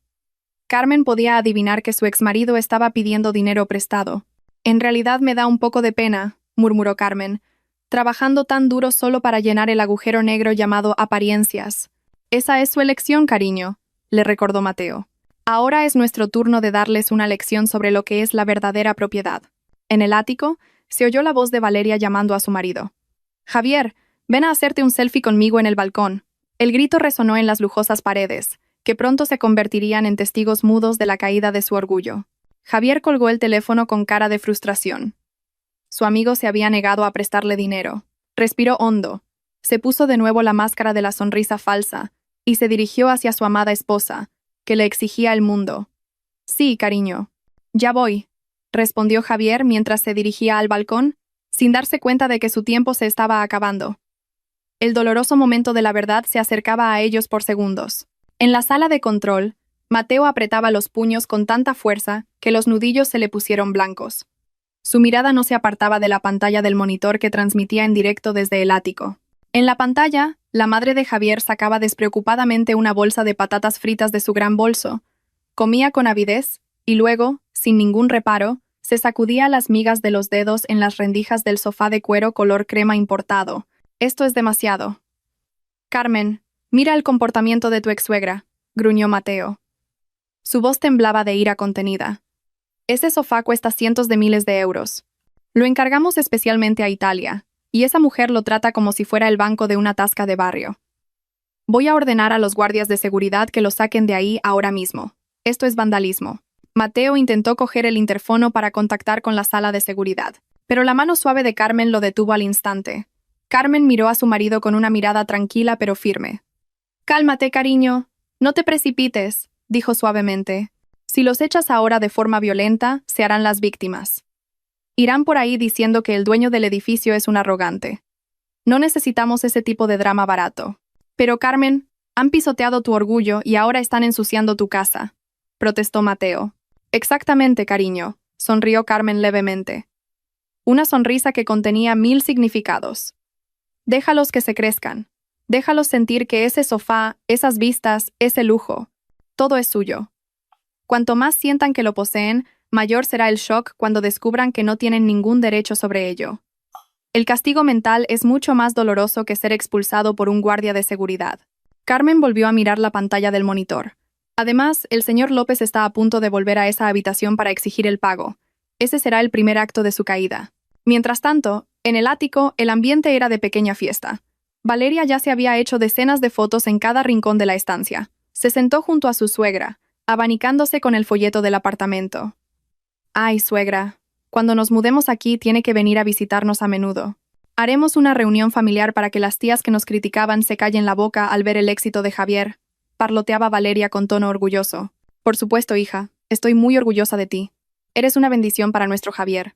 Carmen podía adivinar que su exmarido estaba pidiendo dinero prestado. En realidad me da un poco de pena, murmuró Carmen, trabajando tan duro solo para llenar el agujero negro llamado apariencias. Esa es su elección, cariño, le recordó Mateo. Ahora es nuestro turno de darles una lección sobre lo que es la verdadera propiedad. En el ático, se oyó la voz de Valeria llamando a su marido. Javier, ven a hacerte un selfie conmigo en el balcón. El grito resonó en las lujosas paredes, que pronto se convertirían en testigos mudos de la caída de su orgullo. Javier colgó el teléfono con cara de frustración. Su amigo se había negado a prestarle dinero. Respiró hondo. Se puso de nuevo la máscara de la sonrisa falsa y se dirigió hacia su amada esposa, que le exigía el mundo. Sí, cariño. Ya voy, respondió Javier mientras se dirigía al balcón, sin darse cuenta de que su tiempo se estaba acabando. El doloroso momento de la verdad se acercaba a ellos por segundos. En la sala de control, Mateo apretaba los puños con tanta fuerza que los nudillos se le pusieron blancos. Su mirada no se apartaba de la pantalla del monitor que transmitía en directo desde el ático. En la pantalla, la madre de Javier sacaba despreocupadamente una bolsa de patatas fritas de su gran bolso, comía con avidez y luego, sin ningún reparo, se sacudía las migas de los dedos en las rendijas del sofá de cuero color crema importado. Esto es demasiado. Carmen, mira el comportamiento de tu ex-suegra, gruñó Mateo. Su voz temblaba de ira contenida. Ese sofá cuesta cientos de miles de euros. Lo encargamos especialmente a Italia, y esa mujer lo trata como si fuera el banco de una tasca de barrio. Voy a ordenar a los guardias de seguridad que lo saquen de ahí ahora mismo. Esto es vandalismo. Mateo intentó coger el interfono para contactar con la sala de seguridad, pero la mano suave de Carmen lo detuvo al instante. Carmen miró a su marido con una mirada tranquila pero firme. «Cálmate, cariño. No te precipites», dijo suavemente. «Si los echas ahora de forma violenta, se harán las víctimas. Irán por ahí diciendo que el dueño del edificio es un arrogante. No necesitamos ese tipo de drama barato. Pero, Carmen, han pisoteado tu orgullo y ahora están ensuciando tu casa», protestó Mateo. «Exactamente, cariño», sonrió Carmen levemente. Una sonrisa que contenía 1000 significados. «Déjalos que se crezcan. Déjalos sentir que ese sofá, esas vistas, ese lujo, todo es suyo. Cuanto más sientan que lo poseen, mayor será el shock cuando descubran que no tienen ningún derecho sobre ello. El castigo mental es mucho más doloroso que ser expulsado por un guardia de seguridad». Carmen volvió a mirar la pantalla del monitor. Además, el señor López está a punto de volver a esa habitación para exigir el pago. Ese será el primer acto de su caída. Mientras tanto, en el ático, el ambiente era de pequeña fiesta. Valeria ya se había hecho decenas de fotos en cada rincón de la estancia. Se sentó junto a su suegra, abanicándose con el folleto del apartamento. «Ay, suegra, cuando nos mudemos aquí tiene que venir a visitarnos a menudo. Haremos una reunión familiar para que las tías que nos criticaban se callen la boca al ver el éxito de Javier», parloteaba Valeria con tono orgulloso. «Por supuesto, hija, estoy muy orgullosa de ti. Eres una bendición para nuestro Javier.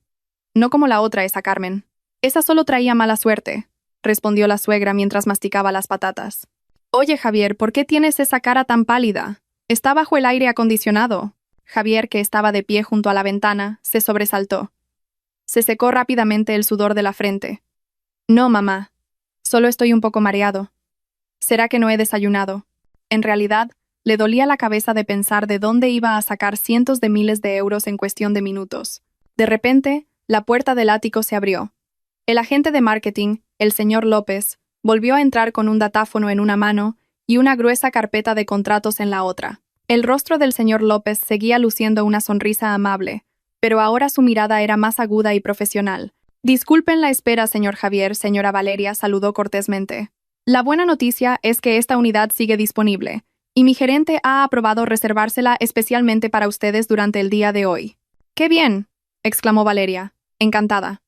No como la otra, esa Carmen. Esa solo traía mala suerte», respondió la suegra mientras masticaba las patatas. «Oye, Javier, ¿por qué tienes esa cara tan pálida? Está bajo el aire acondicionado». Javier, que estaba de pie junto a la ventana, se sobresaltó. Se secó rápidamente el sudor de la frente. «No, mamá. Solo estoy un poco mareado. ¿Será que no he desayunado?» En realidad, le dolía la cabeza de pensar de dónde iba a sacar cientos de miles de euros en cuestión de minutos. De repente, la puerta del ático se abrió. El agente de marketing, el señor López, volvió a entrar con un datáfono en una mano y una gruesa carpeta de contratos en la otra. El rostro del señor López seguía luciendo una sonrisa amable, pero ahora su mirada era más aguda y profesional. «Disculpen la espera, señor Javier», señora Valeria saludó cortésmente. «La buena noticia es que esta unidad sigue disponible, y mi gerente ha aprobado reservársela especialmente para ustedes durante el día de hoy». «¡Qué bien!», exclamó Valeria, encantada.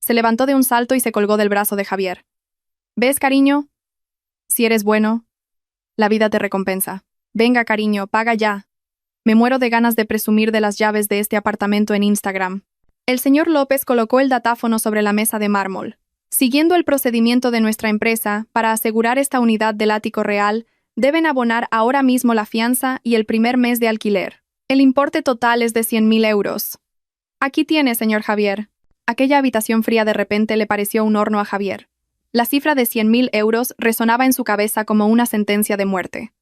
Se levantó de un salto y se colgó del brazo de Javier. ¿Ves, cariño? Si eres bueno, la vida te recompensa. Venga, cariño, paga ya. Me muero de ganas de presumir de las llaves de este apartamento en Instagram. El señor López colocó el datáfono sobre la mesa de mármol. Siguiendo el procedimiento de nuestra empresa, para asegurar esta unidad del ático real, deben abonar ahora mismo la fianza y el primer mes de alquiler. El importe total es de 100.000 euros. Aquí tiene, señor Javier. Aquella habitación fría de repente le pareció un horno a Javier. La cifra de 100.000 euros resonaba en su cabeza como una sentencia de muerte.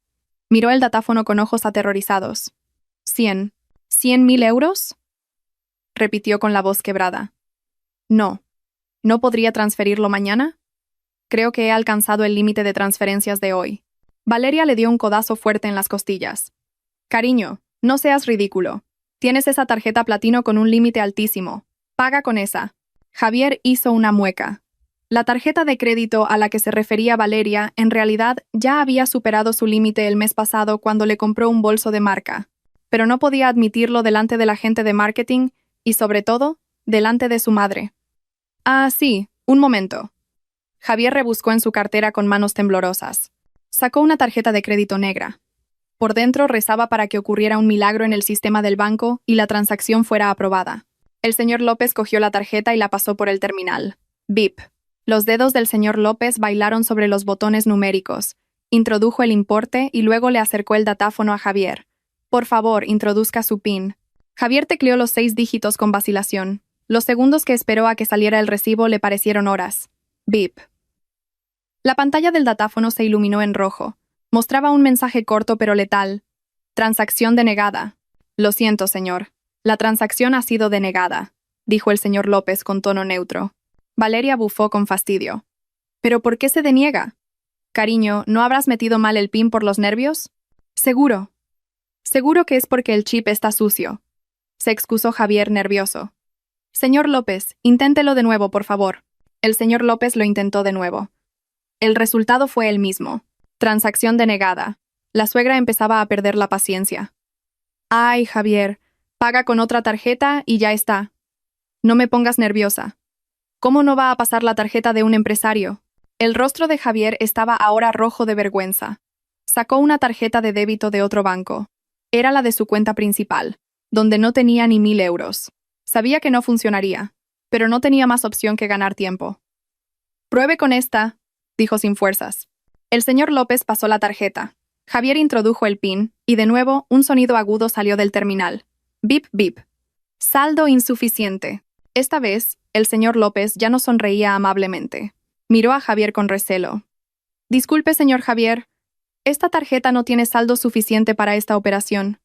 Miró el datáfono con ojos aterrorizados. ¿100.000 euros? Repitió con la voz quebrada. No. ¿No podría transferirlo mañana? Creo que he alcanzado el límite de transferencias de hoy. Valeria le dio un codazo fuerte en las costillas. Cariño, no seas ridículo. Tienes esa tarjeta platino con un límite altísimo. Paga con esa. Javier hizo una mueca. La tarjeta de crédito a la que se refería Valeria en realidad ya había superado su límite el mes pasado cuando le compró un bolso de marca, pero no podía admitirlo delante del agente de marketing y, sobre todo, delante de su madre. Ah, sí, un momento. Javier rebuscó en su cartera con manos temblorosas. Sacó una tarjeta de crédito negra. Por dentro rezaba para que ocurriera un milagro en el sistema del banco y la transacción fuera aprobada. El señor López cogió la tarjeta y la pasó por el terminal. Bip. Los dedos del señor López bailaron sobre los botones numéricos. Introdujo el importe y luego le acercó el datáfono a Javier. Por favor, introduzca su PIN. Javier tecleó los 6 dígitos con vacilación. Los segundos que esperó a que saliera el recibo le parecieron horas. Bip. La pantalla del datáfono se iluminó en rojo. Mostraba un mensaje corto pero letal. Transacción denegada. Lo siento, señor. La transacción ha sido denegada, dijo el señor López con tono neutro. Valeria bufó con fastidio. ¿Pero por qué se deniega? Cariño, ¿no habrás metido mal el PIN por los nervios? Seguro. Seguro que es porque el chip está sucio. Se excusó Javier nervioso. Señor López, inténtelo de nuevo, por favor. El señor López lo intentó de nuevo. El resultado fue el mismo. Transacción denegada. La suegra empezaba a perder la paciencia. Ay, Javier, paga con otra tarjeta y ya está. No me pongas nerviosa. ¿Cómo no va a pasar la tarjeta de un empresario? El rostro de Javier estaba ahora rojo de vergüenza. Sacó una tarjeta de débito de otro banco. Era la de su cuenta principal, donde no tenía ni 1.000 euros. Sabía que no funcionaría, pero no tenía más opción que ganar tiempo. Pruebe con esta, dijo sin fuerzas. El señor López pasó la tarjeta. Javier introdujo el PIN, y de nuevo un sonido agudo salió del terminal. Bip, bip. Saldo insuficiente. Esta vez, el señor López ya no sonreía amablemente. Miró a Javier con recelo. Disculpe, señor Javier. Esta tarjeta no tiene saldo suficiente para esta operación.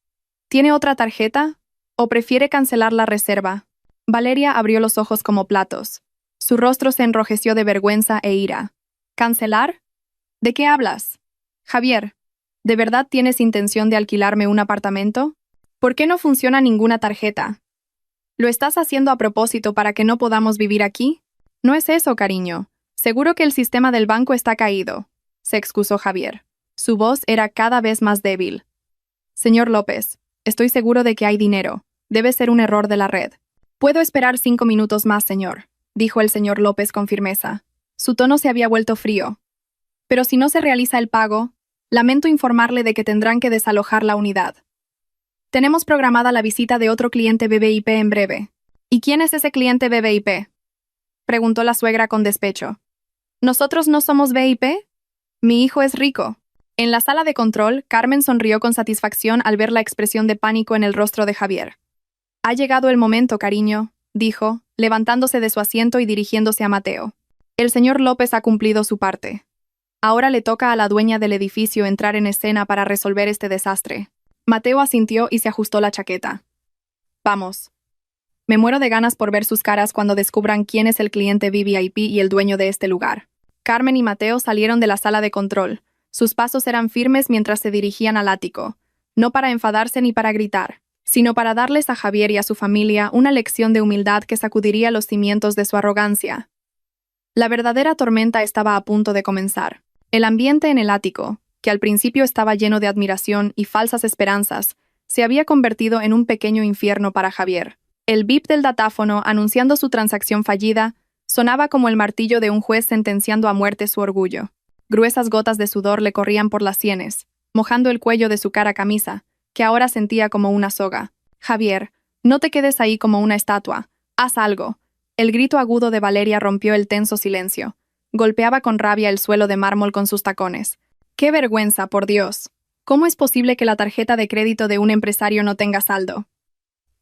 ¿Tiene otra tarjeta? ¿O prefiere cancelar la reserva? Valeria abrió los ojos como platos. Su rostro se enrojeció de vergüenza e ira. ¿Cancelar? ¿De qué hablas? Javier, ¿de verdad tienes intención de alquilarme un apartamento? ¿Por qué no funciona ninguna tarjeta? ¿Lo estás haciendo a propósito para que no podamos vivir aquí? No es eso, cariño. Seguro que el sistema del banco está caído, se excusó Javier. Su voz era cada vez más débil. Señor López, estoy seguro de que hay dinero. Debe ser un error de la red. Puedo esperar 5 minutos más, señor, dijo el señor López con firmeza. Su tono se había vuelto frío. Pero si no se realiza el pago, lamento informarle de que tendrán que desalojar la unidad. Tenemos programada la visita de otro cliente BBIP en breve. ¿Y quién es ese cliente BBIP? Preguntó la suegra con despecho. ¿Nosotros no somos BIP? Mi hijo es rico. En la sala de control, Carmen sonrió con satisfacción al ver la expresión de pánico en el rostro de Javier. Ha llegado el momento, cariño, dijo, levantándose de su asiento y dirigiéndose a Mateo. El señor López ha cumplido su parte. Ahora le toca a la dueña del edificio entrar en escena para resolver este desastre. Mateo asintió y se ajustó la chaqueta. Vamos. Me muero de ganas por ver sus caras cuando descubran quién es el cliente VIP y el dueño de este lugar. Carmen y Mateo salieron de la sala de control. Sus pasos eran firmes mientras se dirigían al ático, no para enfadarse ni para gritar, sino para darles a Javier y a su familia una lección de humildad que sacudiría los cimientos de su arrogancia. La verdadera tormenta estaba a punto de comenzar. El ambiente en el ático, que al principio estaba lleno de admiración y falsas esperanzas, se había convertido en un pequeño infierno para Javier. El bip del datáfono anunciando su transacción fallida Sonaba como el martillo de un juez sentenciando a muerte su orgullo. Gruesas gotas de sudor le corrían por las sienes, mojando el cuello de su cara camisa, que ahora sentía como una soga. Javier, no te quedes ahí como una estatua. Haz algo. El grito agudo de Valeria rompió el tenso silencio. Golpeaba con rabia el suelo de mármol con sus tacones. ¡Qué vergüenza, por Dios! ¿Cómo es posible que la tarjeta de crédito de un empresario no tenga saldo?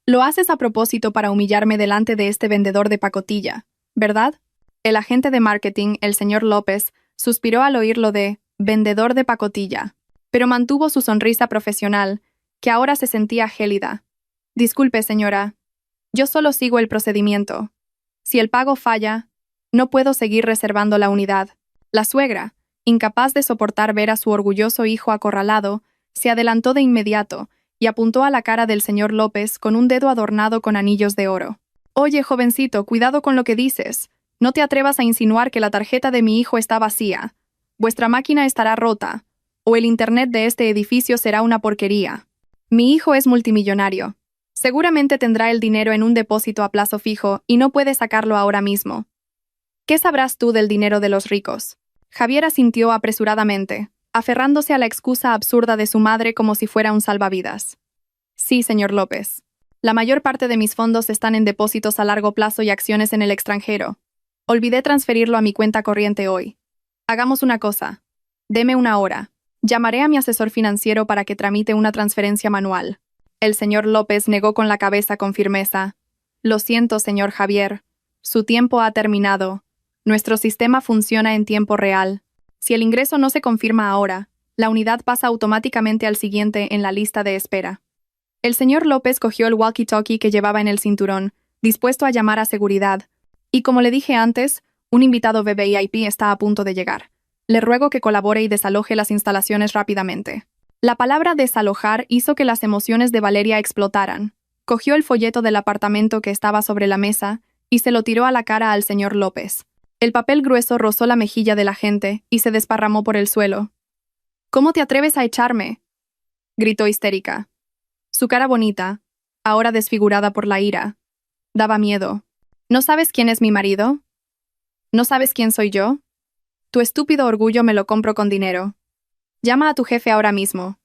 Lo haces a propósito para humillarme delante de este vendedor de pacotilla, ¿verdad? El agente de marketing, el señor López, suspiró al oír lo de vendedor de pacotilla, pero mantuvo su sonrisa profesional, que ahora se sentía gélida. Disculpe, señora. Yo solo sigo el procedimiento. Si el pago falla, no puedo seguir reservando la unidad. La suegra, incapaz de soportar ver a su orgulloso hijo acorralado, se adelantó de inmediato y apuntó a la cara del señor López con un dedo adornado con anillos de oro. Oye, jovencito, cuidado con lo que dices. No te atrevas a insinuar que la tarjeta de mi hijo está vacía. Vuestra máquina estará rota, o el internet de este edificio será una porquería. Mi hijo es multimillonario. Seguramente tendrá el dinero en un depósito a plazo fijo y no puede sacarlo ahora mismo. ¿Qué sabrás tú del dinero de los ricos? Javier asintió apresuradamente, aferrándose a la excusa absurda de su madre como si fuera un salvavidas. Sí, señor López. La mayor parte de mis fondos están en depósitos a largo plazo y acciones en el extranjero. Olvidé transferirlo a mi cuenta corriente hoy. Hagamos una cosa. Deme una hora. Llamaré a mi asesor financiero para que tramite una transferencia manual. El señor López negó con la cabeza con firmeza. Lo siento, señor Javier. Su tiempo ha terminado. Nuestro sistema funciona en tiempo real. Si el ingreso no se confirma ahora, la unidad pasa automáticamente al siguiente en la lista de espera. El señor López cogió el walkie-talkie que llevaba en el cinturón, dispuesto a llamar a seguridad, y como le dije antes, un invitado VIP está a punto de llegar. Le ruego que colabore y desaloje las instalaciones rápidamente. La palabra desalojar hizo que las emociones de Valeria explotaran. Cogió el folleto del apartamento que estaba sobre la mesa y se lo tiró a la cara al señor López. El papel grueso rozó la mejilla del agente y se desparramó por el suelo. ¿Cómo te atreves a echarme?, gritó histérica. Su cara bonita, ahora desfigurada por la ira, daba miedo. ¿No sabes quién es mi marido? ¿No sabes quién soy yo? Tu estúpido orgullo me lo compro con dinero. Llama a tu jefe ahora mismo.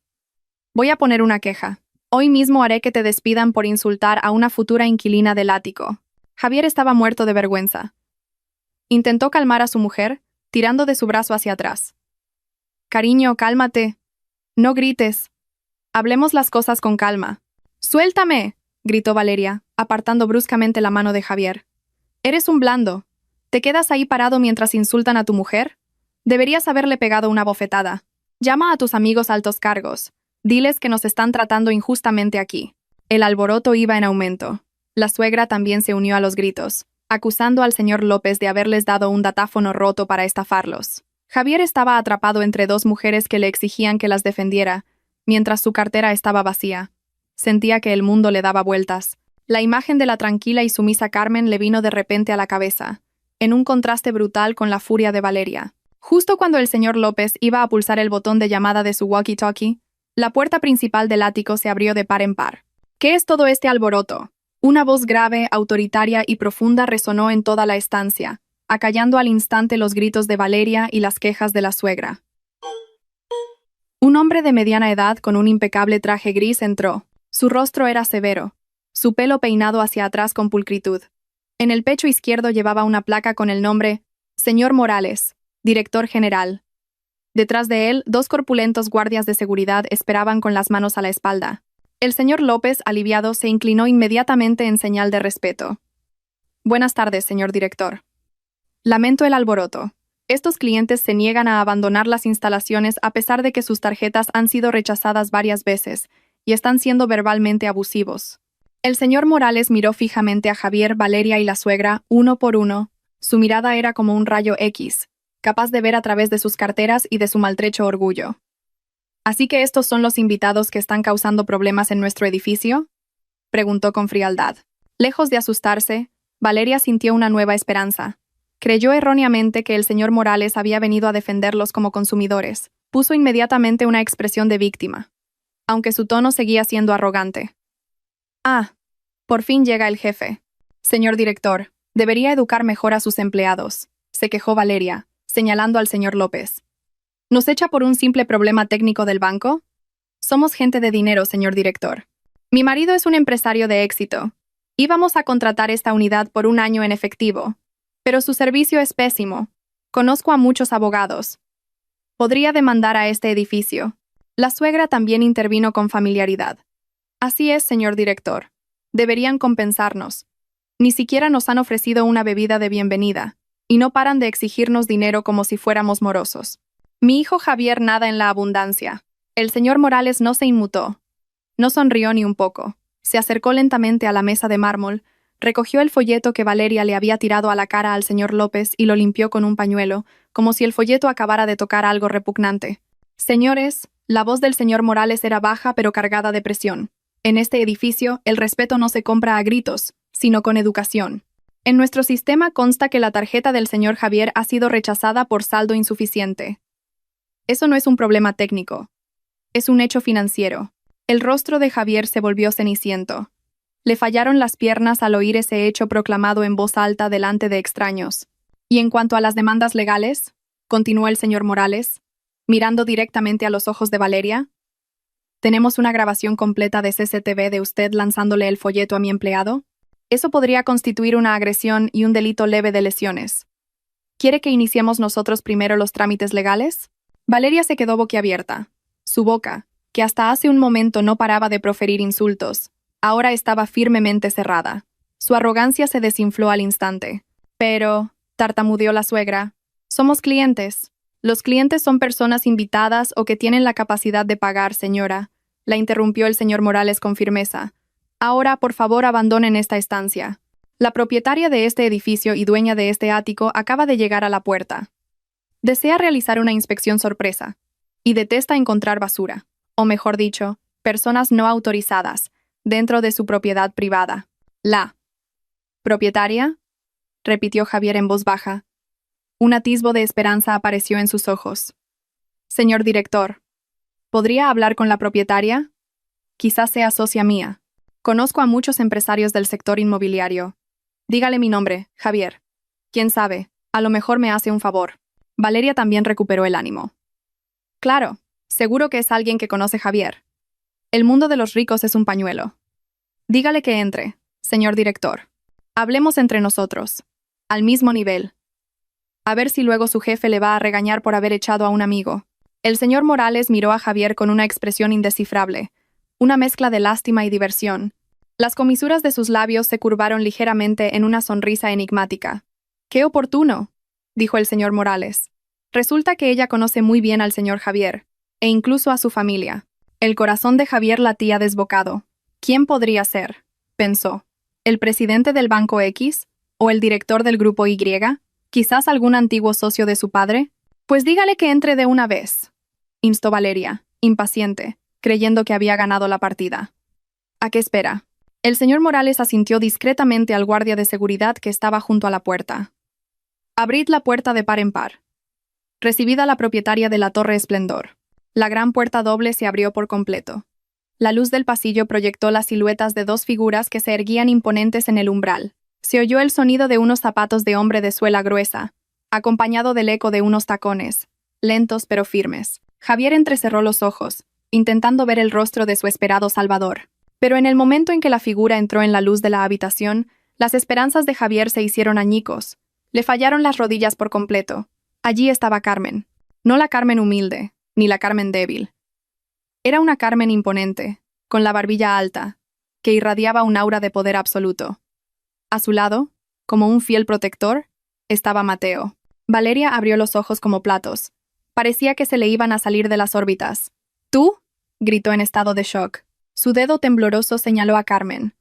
Voy a poner una queja. Hoy mismo haré que te despidan por insultar a una futura inquilina del ático. Javier estaba muerto de vergüenza. Intentó calmar a su mujer, tirando de su brazo hacia atrás. Cariño, cálmate. No grites. Hablemos las cosas con calma. ¡Suéltame!, gritó Valeria, apartando bruscamente la mano de Javier. Eres un blando. ¿Te quedas ahí parado mientras insultan a tu mujer? Deberías haberle pegado una bofetada. Llama a tus amigos altos cargos. Diles que nos están tratando injustamente aquí. El alboroto iba en aumento. La suegra también se unió a los gritos, acusando al señor López de haberles dado un datáfono roto para estafarlos. Javier estaba atrapado entre dos mujeres que le exigían que las defendiera, mientras su cartera estaba vacía. Sentía que el mundo le daba vueltas. La imagen de la tranquila y sumisa Carmen le vino de repente a la cabeza, en un contraste brutal con la furia de Valeria. Justo cuando el señor López iba a pulsar el botón de llamada de su walkie-talkie, la puerta principal del ático se abrió de par en par. ¿Qué es todo este alboroto? Una voz grave, autoritaria y profunda resonó en toda la estancia, acallando al instante los gritos de Valeria y las quejas de la suegra. Un hombre de mediana edad con un impecable traje gris entró. Su rostro era severo, su pelo peinado hacia atrás con pulcritud. En el pecho izquierdo llevaba una placa con el nombre Señor Morales, director general. Detrás de él, dos corpulentos guardias de seguridad esperaban con las manos a la espalda. El señor López, aliviado, se inclinó inmediatamente en señal de respeto. Buenas tardes, señor director. Lamento el alboroto. Estos clientes se niegan a abandonar las instalaciones a pesar de que sus tarjetas han sido rechazadas varias veces y están siendo verbalmente abusivos. El señor Morales miró fijamente a Javier, Valeria y la suegra, uno por uno. Su mirada era como un rayo X, capaz de ver a través de sus carteras y de su maltrecho orgullo. ¿Así que estos son los invitados que están causando problemas en nuestro edificio?, preguntó con frialdad. Lejos de asustarse, Valeria sintió una nueva esperanza. Creyó erróneamente que el señor Morales había venido a defenderlos como consumidores. Puso inmediatamente una expresión de víctima, aunque su tono seguía siendo arrogante. Ah, por fin llega el jefe. Señor director, Debería educar mejor a sus empleados, se quejó Valeria, señalando al señor López. ¿Nos echa por un simple problema técnico del banco? Somos gente de dinero, señor director. Mi marido es un empresario de éxito. Íbamos a contratar esta unidad por un año en efectivo, pero su servicio es pésimo. Conozco a muchos abogados. Podría demandar a este edificio. La suegra también intervino con familiaridad. Así es, señor director. Deberían compensarnos. Ni siquiera nos han ofrecido una bebida de bienvenida, y no paran de exigirnos dinero como si fuéramos morosos. Mi hijo Javier nada en la abundancia. El señor Morales no se inmutó. No sonrió ni un poco. Se acercó lentamente a la mesa de mármol, recogió el folleto que Valeria le había tirado a la cara al señor López y lo limpió con un pañuelo, como si el folleto acabara de tocar algo repugnante. Señores, la voz del señor Morales era baja pero cargada de presión. En este edificio, el respeto no se compra a gritos, sino con educación. En nuestro sistema consta que la tarjeta del señor Javier ha sido rechazada por saldo insuficiente. Eso no es un problema técnico. Es un hecho financiero. El rostro de Javier se volvió ceniciento. Le fallaron las piernas al oír ese hecho proclamado en voz alta delante de extraños. Y en cuanto a las demandas legales, continuó el señor Morales, mirando directamente a los ojos de Valeria, ¿tenemos una grabación completa de CCTV de usted lanzándole el folleto a mi empleado? Eso podría constituir una agresión y un delito leve de lesiones. ¿Quiere que iniciemos nosotros primero los trámites legales? Valeria se quedó boquiabierta. Su boca, que hasta hace un momento no paraba de proferir insultos, ahora estaba firmemente cerrada. Su arrogancia se desinfló al instante. Pero, tartamudeó la suegra, somos clientes. Los clientes son personas invitadas o que tienen la capacidad de pagar, señora, la interrumpió el señor Morales con firmeza. Ahora, por favor, abandonen esta estancia. La propietaria de este edificio y dueña de este ático acaba de llegar a la puerta. Desea realizar una inspección sorpresa y detesta encontrar basura, o mejor dicho, personas no autorizadas, dentro de su propiedad privada. ¿La propietaria?, repitió Javier en voz baja. Un atisbo de esperanza apareció en sus ojos. Señor director, ¿podría hablar con la propietaria? Quizás sea socia mía. Conozco a muchos empresarios del sector inmobiliario. Dígale mi nombre, Javier. Quién sabe, a lo mejor me hace un favor. Valeria también recuperó el ánimo. Claro, seguro que es alguien que conoce Javier. El mundo de los ricos es un pañuelo. Dígale que entre, señor director. Hablemos entre nosotros, al mismo nivel. A ver si luego su jefe le va a regañar por haber echado a un amigo. El señor Morales miró a Javier con una expresión indescifrable, una mezcla de lástima y diversión. Las comisuras de sus labios se curvaron ligeramente en una sonrisa enigmática. ¡Qué oportuno!, dijo el señor Morales. Resulta que ella conoce muy bien al señor Javier, e incluso a su familia. El corazón de Javier latía desbocado. ¿Quién podría ser?, pensó. ¿El presidente del Banco X? ¿O el director del Grupo Y? ¿Quizás algún antiguo socio de su padre? Pues dígale que entre de una vez, instó Valeria, impaciente, creyendo que había ganado la partida. ¿A qué espera? El señor Morales asintió discretamente al guardia de seguridad que estaba junto a la puerta. Abrid la puerta de par en par. Recibid a la propietaria de la Torre Esplendor. La gran puerta doble se abrió por completo. La luz del pasillo proyectó las siluetas de dos figuras que se erguían imponentes en el umbral. Se oyó el sonido de unos zapatos de hombre de suela gruesa, acompañado del eco de unos tacones, lentos pero firmes. Javier entrecerró los ojos, intentando ver el rostro de su esperado salvador. Pero en el momento en que la figura entró en la luz de la habitación, las esperanzas de Javier se hicieron añicos. Le fallaron las rodillas por completo. Allí estaba Carmen. No la Carmen humilde, ni la Carmen débil. Era una Carmen imponente, con la barbilla alta, que irradiaba un aura de poder absoluto. A su lado, como un fiel protector, estaba Mateo. Valeria abrió los ojos como platos. Parecía que se le iban a salir de las órbitas. ¿Tú?, gritó en estado de shock. Su dedo tembloroso señaló a Carmen.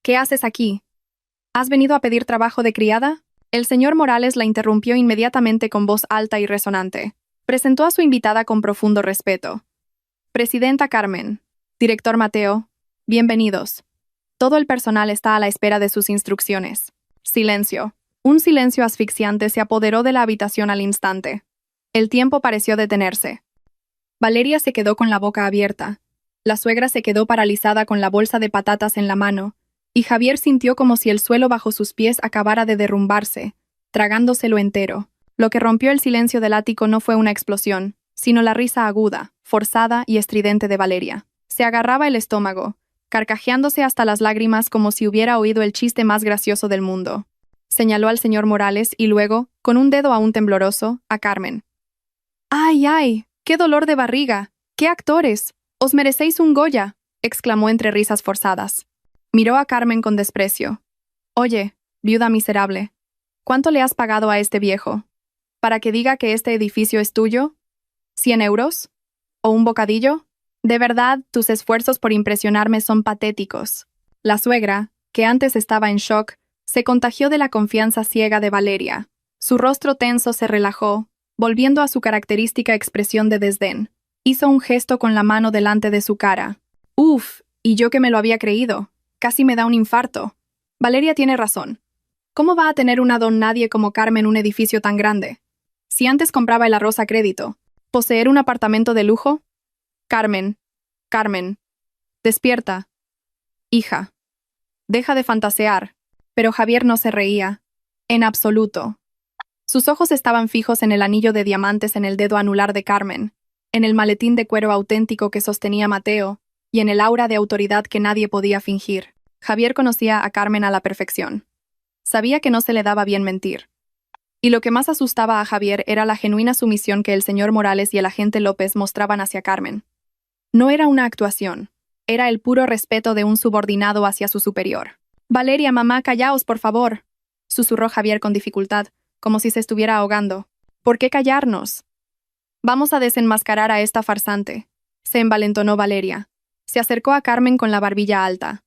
¿Qué haces aquí? ¿Has venido a pedir trabajo de criada? El señor Morales la interrumpió inmediatamente con voz alta y resonante. Presentó a su invitada con profundo respeto. Presidenta Carmen, director Mateo, bienvenidos. Todo el personal está a la espera de sus instrucciones. Silencio. Un silencio asfixiante se apoderó de la habitación al instante. El tiempo pareció detenerse. Valeria se quedó con la boca abierta. La suegra se quedó paralizada con la bolsa de patatas en la mano, y Javier sintió como si el suelo bajo sus pies acabara de derrumbarse, tragándoselo entero. Lo que rompió el silencio del ático no fue una explosión, sino la risa aguda, forzada y estridente de Valeria. Se agarraba el estómago, carcajeándose hasta las lágrimas como si hubiera oído el chiste más gracioso del mundo. Señaló al señor Morales y luego, con un dedo aún tembloroso, a Carmen. ¡Ay, ay! ¡Qué dolor de barriga! ¡Qué actores! ¡Os merecéis un Goya!, exclamó entre risas forzadas. Miró a Carmen con desprecio. Oye, viuda miserable, ¿cuánto le has pagado a este viejo? ¿Para que diga que este edificio es tuyo? ¿100 euros? ¿O un bocadillo? De verdad, tus esfuerzos por impresionarme son patéticos. La suegra, que antes estaba en shock, se contagió de la confianza ciega de Valeria. Su rostro tenso se relajó, volviendo a su característica expresión de desdén. Hizo un gesto con la mano delante de su cara. Uf, y yo que me lo había creído. Casi me da un infarto. Valeria tiene razón. ¿Cómo va a tener una don nadie como Carmen un edificio tan grande? Si antes compraba el arroz a crédito, ¿poseer un apartamento de lujo? Carmen, Carmen, despierta. Hija, deja de fantasear. Pero Javier no se reía. En absoluto. Sus ojos estaban fijos en el anillo de diamantes en el dedo anular de Carmen, en el maletín de cuero auténtico que sostenía Mateo, y en el aura de autoridad que nadie podía fingir. Javier conocía a Carmen a la perfección. Sabía que no se le daba bien mentir. Y lo que más asustaba a Javier era la genuina sumisión que el señor Morales y el agente López mostraban hacia Carmen. No era una actuación, era el puro respeto de un subordinado hacia su superior. Valeria, mamá, callaos, por favor, susurró Javier con dificultad, como si se estuviera ahogando. ¿Por qué callarnos? Vamos a desenmascarar a esta farsante, se envalentonó Valeria. Se acercó a Carmen con la barbilla alta.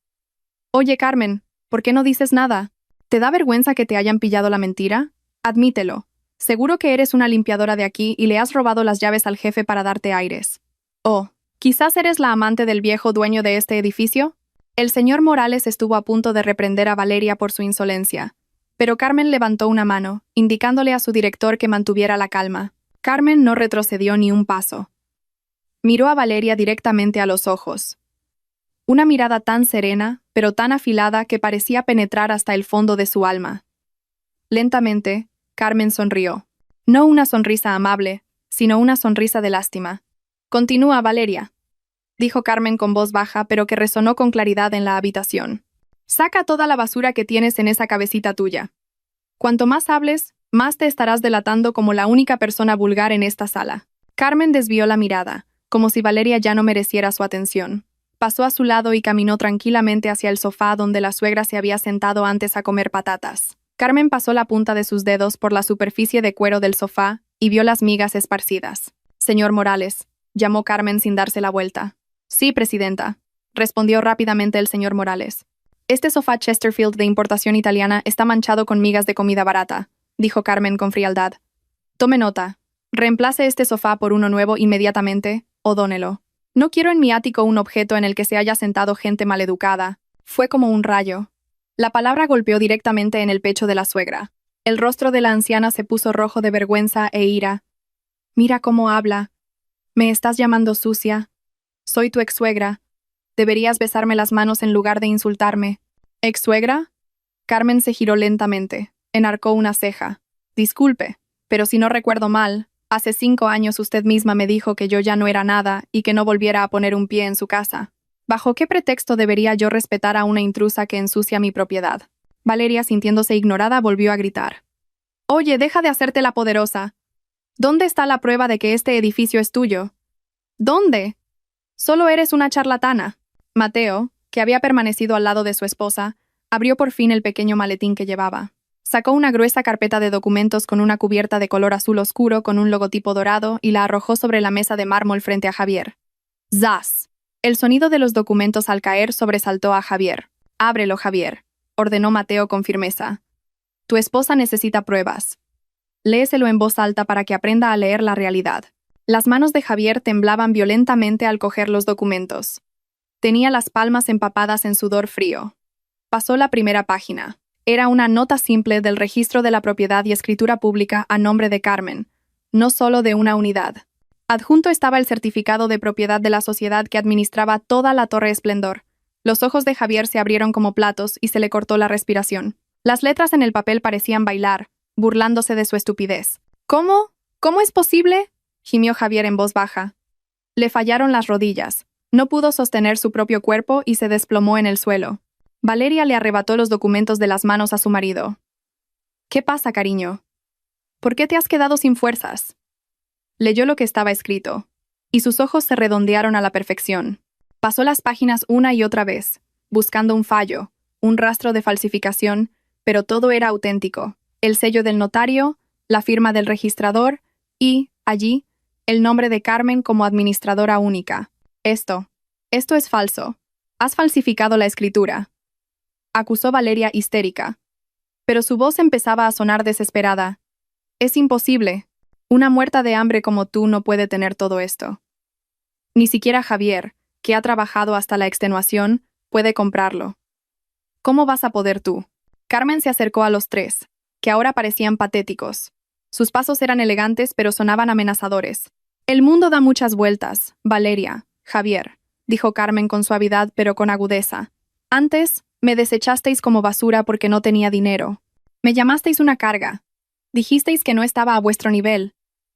Oye, Carmen, ¿por qué no dices nada? ¿Te da vergüenza que te hayan pillado la mentira? Admítelo. Seguro que eres una limpiadora de aquí y le has robado las llaves al jefe para darte aires. Oh, ¿quizás eres la amante del viejo dueño de este edificio? El señor Morales estuvo a punto de reprender a Valeria por su insolencia, pero Carmen levantó una mano, indicándole a su director que mantuviera la calma. Carmen no retrocedió ni un paso. Miró a Valeria directamente a los ojos. Una mirada tan serena, pero tan afilada que parecía penetrar hasta el fondo de su alma. Lentamente, Carmen sonrió. No una sonrisa amable, sino una sonrisa de lástima. Continúa, Valeria, dijo Carmen con voz baja, pero que resonó con claridad en la habitación. Saca toda la basura que tienes en esa cabecita tuya. Cuanto más hables, más te estarás delatando como la única persona vulgar en esta sala. Carmen desvió la mirada, como si Valeria ya no mereciera su atención. Pasó a su lado y caminó tranquilamente hacia el sofá donde la suegra se había sentado antes a comer patatas. Carmen pasó la punta de sus dedos por la superficie de cuero del sofá y vio las migas esparcidas. Señor Morales, llamó Carmen sin darse la vuelta. Sí, presidenta, respondió rápidamente el señor Morales. Este sofá Chesterfield de importación italiana está manchado con migas de comida barata, dijo Carmen con frialdad. Tome nota. Reemplace este sofá por uno nuevo inmediatamente, o dónelo. No quiero en mi ático un objeto en el que se haya sentado gente maleducada. Fue como un rayo. La palabra golpeó directamente en el pecho de la suegra. El rostro de la anciana se puso rojo de vergüenza e ira. Mira cómo habla. ¿Me estás llamando sucia? Soy tu ex-suegra. Deberías besarme las manos en lugar de insultarme. ¿Ex-suegra? Carmen se giró lentamente. Enarcó una ceja. Disculpe, pero si no recuerdo mal, hace 5 años usted misma me dijo que yo ya no era nada y que no volviera a poner un pie en su casa. ¿Bajo qué pretexto debería yo respetar a una intrusa que ensucia mi propiedad? Valeria, sintiéndose ignorada, volvió a gritar. Oye, deja de hacerte la poderosa. ¿Dónde está la prueba de que este edificio es tuyo? ¿Dónde? Solo eres una charlatana. Mateo, que había permanecido al lado de su esposa, abrió por fin el pequeño maletín que llevaba. Sacó una gruesa carpeta de documentos con una cubierta de color azul oscuro con un logotipo dorado y la arrojó sobre la mesa de mármol frente a Javier. ¡Zas! El sonido de los documentos al caer sobresaltó a Javier. Ábrelo, Javier, ordenó Mateo con firmeza. Tu esposa necesita pruebas. Léeselo en voz alta para que aprenda a leer la realidad. Las manos de Javier temblaban violentamente al coger los documentos. Tenía las palmas empapadas en sudor frío. Pasó la primera página. Era una nota simple del registro de la propiedad y escritura pública a nombre de Carmen, no solo de una unidad. Adjunto estaba el certificado de propiedad de la sociedad que administraba toda la Torre Esplendor, Los ojos de Javier se abrieron como platos y se le cortó la respiración. Las letras en el papel parecían bailar, burlándose de su estupidez. ¿Cómo? ¿Cómo es posible?, gimió Javier en voz baja. Le fallaron las rodillas. No pudo sostener su propio cuerpo y se desplomó en el suelo. Valeria le arrebató los documentos de las manos a su marido. ¿Qué pasa, cariño? ¿Por qué te has quedado sin fuerzas? Leyó lo que estaba escrito, y sus ojos se redondearon a la perfección. Pasó las páginas una y otra vez, buscando un fallo, un rastro de falsificación, pero todo era auténtico. El sello del notario, la firma del registrador y, allí, el nombre de Carmen como administradora única. Esto es falso. Has falsificado la escritura, acusó Valeria histérica. Pero su voz empezaba a sonar desesperada. Es imposible. Una muerta de hambre como tú no puede tener todo esto. Ni siquiera Javier, que ha trabajado hasta la extenuación, puede comprarlo. ¿Cómo vas a poder tú? Carmen se acercó a los tres, que ahora parecían patéticos. Sus pasos eran elegantes pero sonaban amenazadores. El mundo da muchas vueltas, Valeria, Javier, dijo Carmen con suavidad pero con agudeza. Antes, me desechasteis como basura porque no tenía dinero. Me llamasteis una carga. Dijisteis que no estaba a vuestro nivel.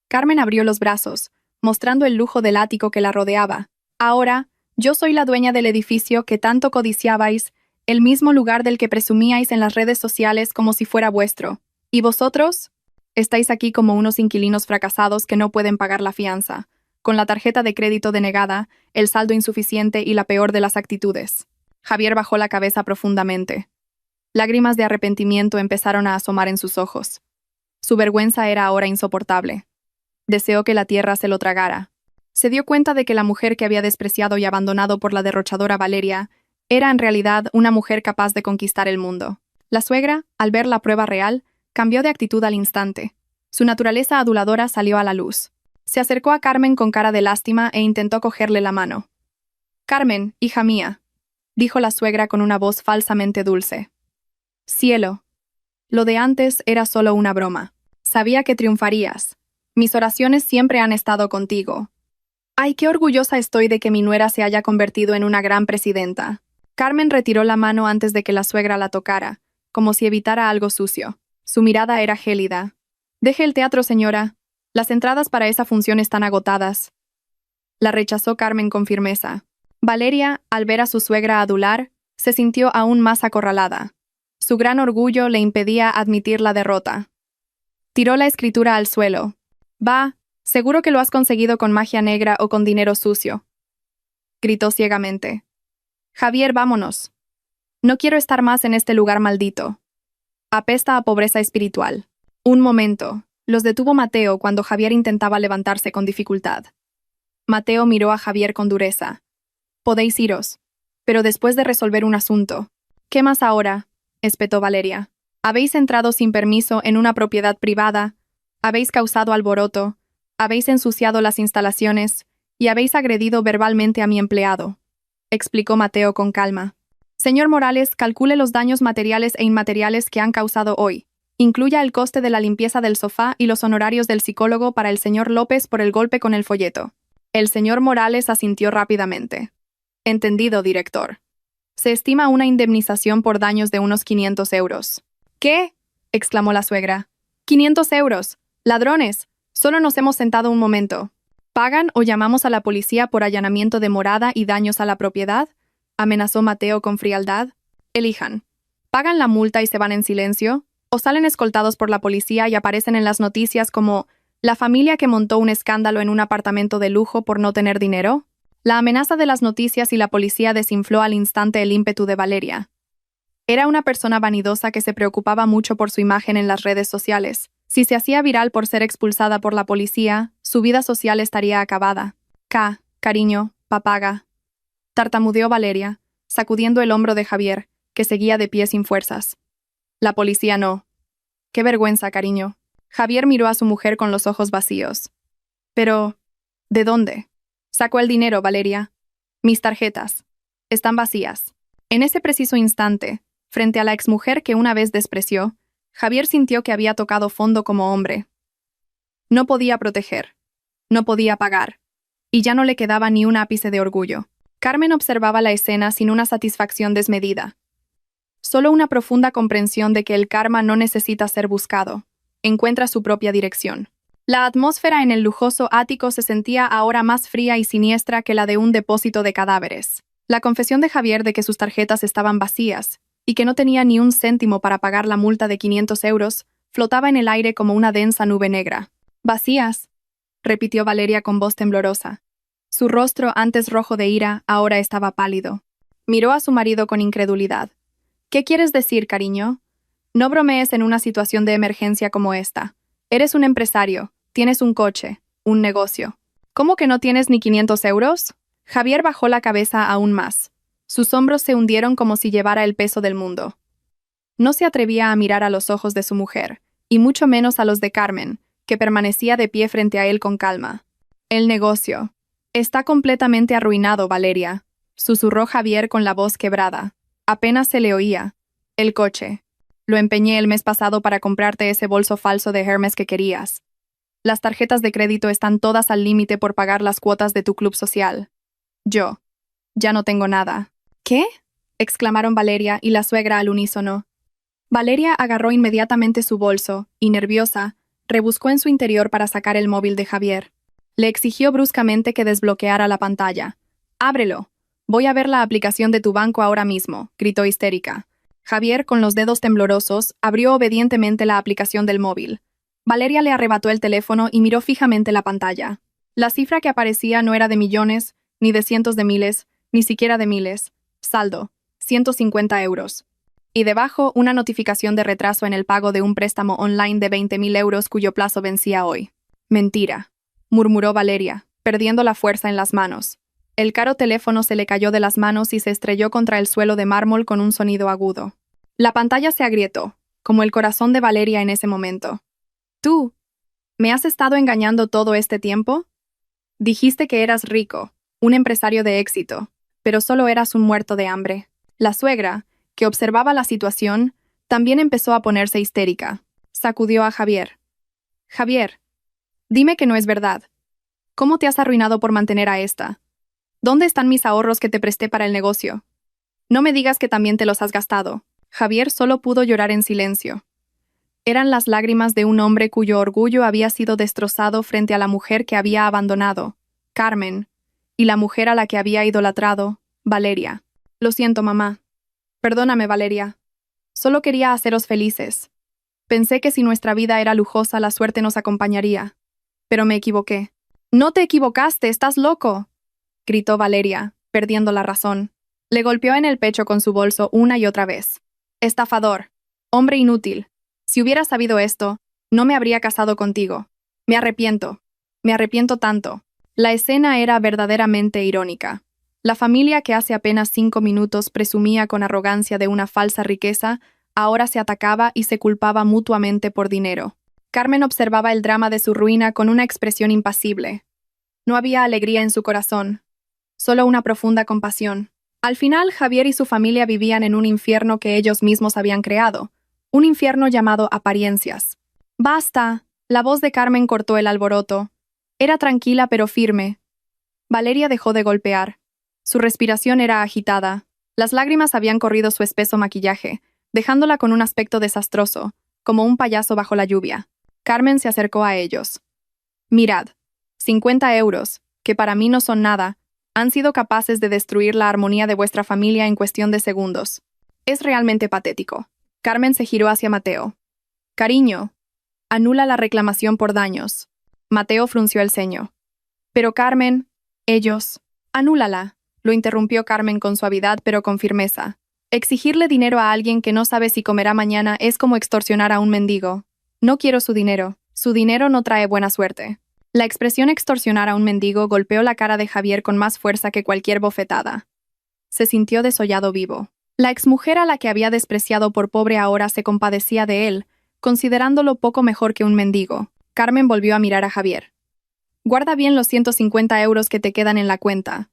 Carmen abrió los brazos, mostrando el lujo del ático que la rodeaba. Ahora, yo soy la dueña del edificio que tanto codiciabais, el mismo lugar del que presumíais en las redes sociales como si fuera vuestro. ¿Y vosotros? Estáis aquí como unos inquilinos fracasados que no pueden pagar la fianza, con la tarjeta de crédito denegada, el saldo insuficiente y la peor de las actitudes. Javier bajó la cabeza profundamente. Lágrimas de arrepentimiento empezaron a asomar en sus ojos. Su vergüenza era ahora insoportable. Deseó que la tierra se lo tragara. Se dio cuenta de que la mujer que había despreciado y abandonado por la derrochadora Valeria era en realidad una mujer capaz de conquistar el mundo. La suegra, al ver la prueba real, cambió de actitud al instante. Su naturaleza aduladora salió a la luz. Se acercó a Carmen con cara de lástima e intentó cogerle la mano. «Carmen, hija mía», dijo la suegra con una voz falsamente dulce. «Cielo, lo de antes era solo una broma. Sabía que triunfarías. Mis oraciones siempre han estado contigo. Ay, qué orgullosa estoy de que mi nuera se haya convertido en una gran presidenta». Carmen retiró la mano antes de que la suegra la tocara, como si evitara algo sucio. Su mirada era gélida. «Deje el teatro, señora. Las entradas para esa función están agotadas». La rechazó Carmen con firmeza. Valeria, al ver a su suegra adular, se sintió aún más acorralada. Su gran orgullo le impedía admitir la derrota. Tiró la escritura al suelo. «Va, seguro que lo has conseguido con magia negra o con dinero sucio», gritó ciegamente. «Javier, vámonos. No quiero estar más en este lugar maldito. Apesta a pobreza espiritual». Un momento. Los detuvo Mateo cuando Javier intentaba levantarse con dificultad. Mateo miró a Javier con dureza. «Podéis iros, pero después de resolver un asunto». «¿Qué más ahora?», espetó Valeria. «Habéis entrado sin permiso en una propiedad privada, habéis causado alboroto, habéis ensuciado las instalaciones y habéis agredido verbalmente a mi empleado», explicó Mateo con calma. «Señor Morales, calcule los daños materiales e inmateriales que han causado hoy. Incluya el coste de la limpieza del sofá y los honorarios del psicólogo para el señor López por el golpe con el folleto». El señor Morales asintió rápidamente. «Entendido, director. Se estima una indemnización por daños de unos 500 euros». «¿Qué?», exclamó la suegra. «¡500 euros! ¡Ladrones! Solo nos hemos sentado un momento». «¿Pagan o llamamos a la policía por allanamiento de morada y daños a la propiedad?», amenazó Mateo con frialdad. «Elijan. ¿Pagan la multa y se van en silencio? ¿O salen escoltados por la policía y aparecen en las noticias como la familia que montó un escándalo en un apartamento de lujo por no tener dinero?» La amenaza de las noticias y la policía desinfló al instante el ímpetu de Valeria. Era una persona vanidosa que se preocupaba mucho por su imagen en las redes sociales. Si se hacía viral por ser expulsada por la policía, su vida social estaría acabada. Cariño, papaga», tartamudeó Valeria, sacudiendo el hombro de Javier, que seguía de pie sin fuerzas. «La policía no». «Qué vergüenza, cariño». Javier miró a su mujer con los ojos vacíos. «Pero, ¿de dónde?» «Sacó el dinero, Valeria. Mis tarjetas. Están vacías». En ese preciso instante, frente a la exmujer que una vez despreció, Javier sintió que había tocado fondo como hombre. No podía proteger. No podía pagar. Y ya no le quedaba ni un ápice de orgullo. Carmen observaba la escena sin una satisfacción desmedida. Solo una profunda comprensión de que el karma no necesita ser buscado. Encuentra su propia dirección. La atmósfera en el lujoso ático se sentía ahora más fría y siniestra que la de un depósito de cadáveres. La confesión de Javier de que sus tarjetas estaban vacías y que no tenía ni un céntimo para pagar la multa de 500 euros flotaba en el aire como una densa nube negra. «Vacías», repitió Valeria con voz temblorosa. Su rostro, antes rojo de ira, ahora estaba pálido. Miró a su marido con incredulidad. «¿Qué quieres decir, cariño? No bromees en una situación de emergencia como esta. Eres un empresario, tienes un coche, un negocio. ¿Cómo que no tienes ni 500 euros?» Javier bajó la cabeza aún más. Sus hombros se hundieron como si llevara el peso del mundo. No se atrevía a mirar a los ojos de su mujer, y mucho menos a los de Carmen, que permanecía de pie frente a él con calma. «El negocio. Está completamente arruinado, Valeria», susurró Javier con la voz quebrada. Apenas se le oía. «El coche. Lo empeñé el mes pasado para comprarte ese bolso falso de Hermes que querías. Las tarjetas de crédito están todas al límite por pagar las cuotas de tu club social. Yo. Ya no tengo nada». «¿Qué?», exclamaron Valeria y la suegra al unísono. Valeria agarró inmediatamente su bolso y, nerviosa, rebuscó en su interior para sacar el móvil de Javier. Le exigió bruscamente que desbloqueara la pantalla. «Ábrelo. Voy a ver la aplicación de tu banco ahora mismo», gritó histérica. Javier, con los dedos temblorosos, abrió obedientemente la aplicación del móvil. Valeria le arrebató el teléfono y miró fijamente la pantalla. La cifra que aparecía no era de millones, ni de cientos de miles, ni siquiera de miles. Saldo, 150 euros. Y debajo, una notificación de retraso en el pago de un préstamo online de 20.000 euros cuyo plazo vencía hoy. «Mentira», murmuró Valeria, perdiendo la fuerza en las manos. El caro teléfono se le cayó de las manos y se estrelló contra el suelo de mármol con un sonido agudo. La pantalla se agrietó, como el corazón de Valeria en ese momento. «¿Tú? ¿Me has estado engañando todo este tiempo? Dijiste que eras rico, un empresario de éxito, pero solo eras un muerto de hambre». La suegra, que observaba la situación, también empezó a ponerse histérica. Sacudió a Javier. «Javier, dime que no es verdad. ¿Cómo te has arruinado por mantener a esta? ¿Dónde están mis ahorros que te presté para el negocio? No me digas que también te los has gastado». Javier solo pudo llorar en silencio. Eran las lágrimas de un hombre cuyo orgullo había sido destrozado frente a la mujer que había abandonado, Carmen, y la mujer a la que había idolatrado, Valeria. «Lo siento, mamá. Perdóname, Valeria. Solo quería haceros felices. Pensé que si nuestra vida era lujosa, la suerte nos acompañaría. Pero me equivoqué». «No te equivocaste, estás loco», gritó Valeria, perdiendo la razón. Le golpeó en el pecho con su bolso una y otra vez. «Estafador. Hombre inútil. Si hubiera sabido esto, no me habría casado contigo. Me arrepiento. Me arrepiento tanto». La escena era verdaderamente irónica. La familia que hace apenas 5 minutos presumía con arrogancia de una falsa riqueza, ahora se atacaba y se culpaba mutuamente por dinero. Carmen observaba el drama de su ruina con una expresión impasible. No había alegría en su corazón, solo una profunda compasión. Al final, Javier y su familia vivían en un infierno que ellos mismos habían creado, un infierno llamado apariencias. «Basta», la voz de Carmen cortó el alboroto. Era tranquila pero firme. Valeria dejó de golpear. Su respiración era agitada. Las lágrimas habían corrido su espeso maquillaje, dejándola con un aspecto desastroso, como un payaso bajo la lluvia. Carmen se acercó a ellos. «Mirad, 50 euros, que para mí no son nada, han sido capaces de destruir la armonía de vuestra familia en cuestión de segundos. Es realmente patético». Carmen se giró hacia Mateo. «Cariño, anula la reclamación por daños». Mateo frunció el ceño. «Pero Carmen, ellos...» «Anúlala», lo interrumpió Carmen con suavidad pero con firmeza. «Exigirle dinero a alguien que no sabe si comerá mañana es como extorsionar a un mendigo. No quiero su dinero. Su dinero no trae buena suerte». La expresión extorsionar a un mendigo golpeó la cara de Javier con más fuerza que cualquier bofetada. Se sintió desollado vivo. La exmujer a la que había despreciado por pobre ahora se compadecía de él, considerándolo poco mejor que un mendigo. Carmen volvió a mirar a Javier. «Guarda bien los 150 euros que te quedan en la cuenta.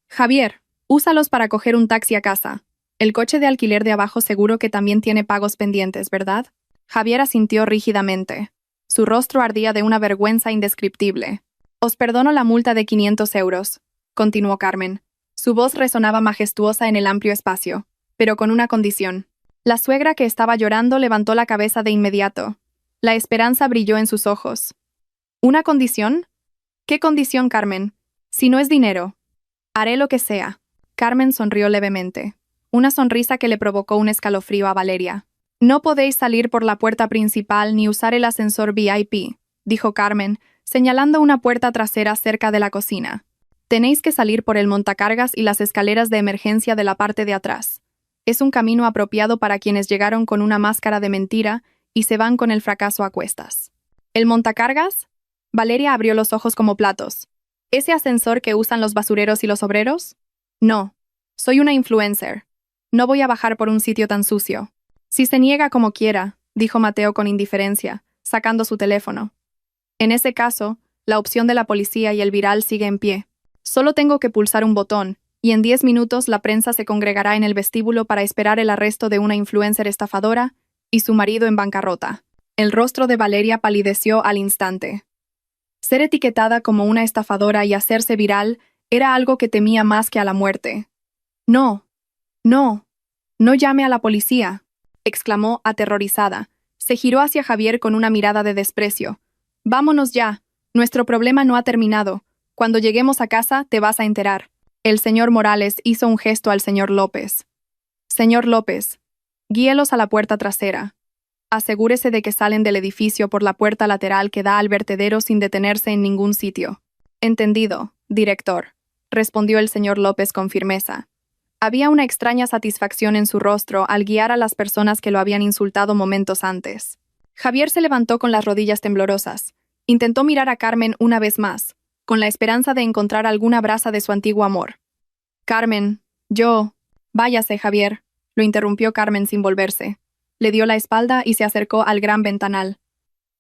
Javier, úsalos para coger un taxi a casa. El coche de alquiler de abajo seguro que también tiene pagos pendientes, ¿verdad?» Javier asintió rígidamente. Su rostro ardía de una vergüenza indescriptible. «Os perdono la multa de 500 euros», continuó Carmen. Su voz resonaba majestuosa en el amplio espacio, pero con una condición. La suegra, que estaba llorando, levantó la cabeza de inmediato. La esperanza brilló en sus ojos. ¿Una condición? ¿Qué condición, Carmen? Si no es dinero. Haré lo que sea. Carmen sonrió levemente. Una sonrisa que le provocó un escalofrío a Valeria. No podéis salir por la puerta principal ni usar el ascensor VIP, dijo Carmen, señalando una puerta trasera cerca de la cocina. Tenéis que salir por el montacargas y las escaleras de emergencia de la parte de atrás. Es un camino apropiado para quienes llegaron con una máscara de mentira y se van con el fracaso a cuestas. ¿El montacargas? Valeria abrió los ojos como platos. ¿Ese ascensor que usan los basureros y los obreros? No. Soy una influencer. No voy a bajar por un sitio tan sucio. Si se niega, como quiera, dijo Mateo con indiferencia, sacando su teléfono. En ese caso, la opción de la policía y el viral sigue en pie. Solo tengo que pulsar un botón, y en 10 minutos la prensa se congregará en el vestíbulo para esperar el arresto de una influencer estafadora y su marido en bancarrota. El rostro de Valeria palideció al instante. Ser etiquetada como una estafadora y hacerse viral era algo que temía más que a la muerte. No, no, no llame a la policía, exclamó aterrorizada. Se giró hacia Javier con una mirada de desprecio. Vámonos ya, nuestro problema no ha terminado. Cuando lleguemos a casa te vas a enterar. El señor Morales hizo un gesto al señor López. Señor López, guíelos a la puerta trasera. Asegúrese de que salen del edificio por la puerta lateral que da al vertedero sin detenerse en ningún sitio. Entendido, director, respondió el señor López con firmeza. Había una extraña satisfacción en su rostro al guiar a las personas que lo habían insultado momentos antes. Javier se levantó con las rodillas temblorosas. Intentó mirar a Carmen una vez más, con la esperanza de encontrar alguna brasa de su antiguo amor. Carmen, yo... Váyase, Javier, lo interrumpió Carmen sin volverse. Le dio la espalda y se acercó al gran ventanal.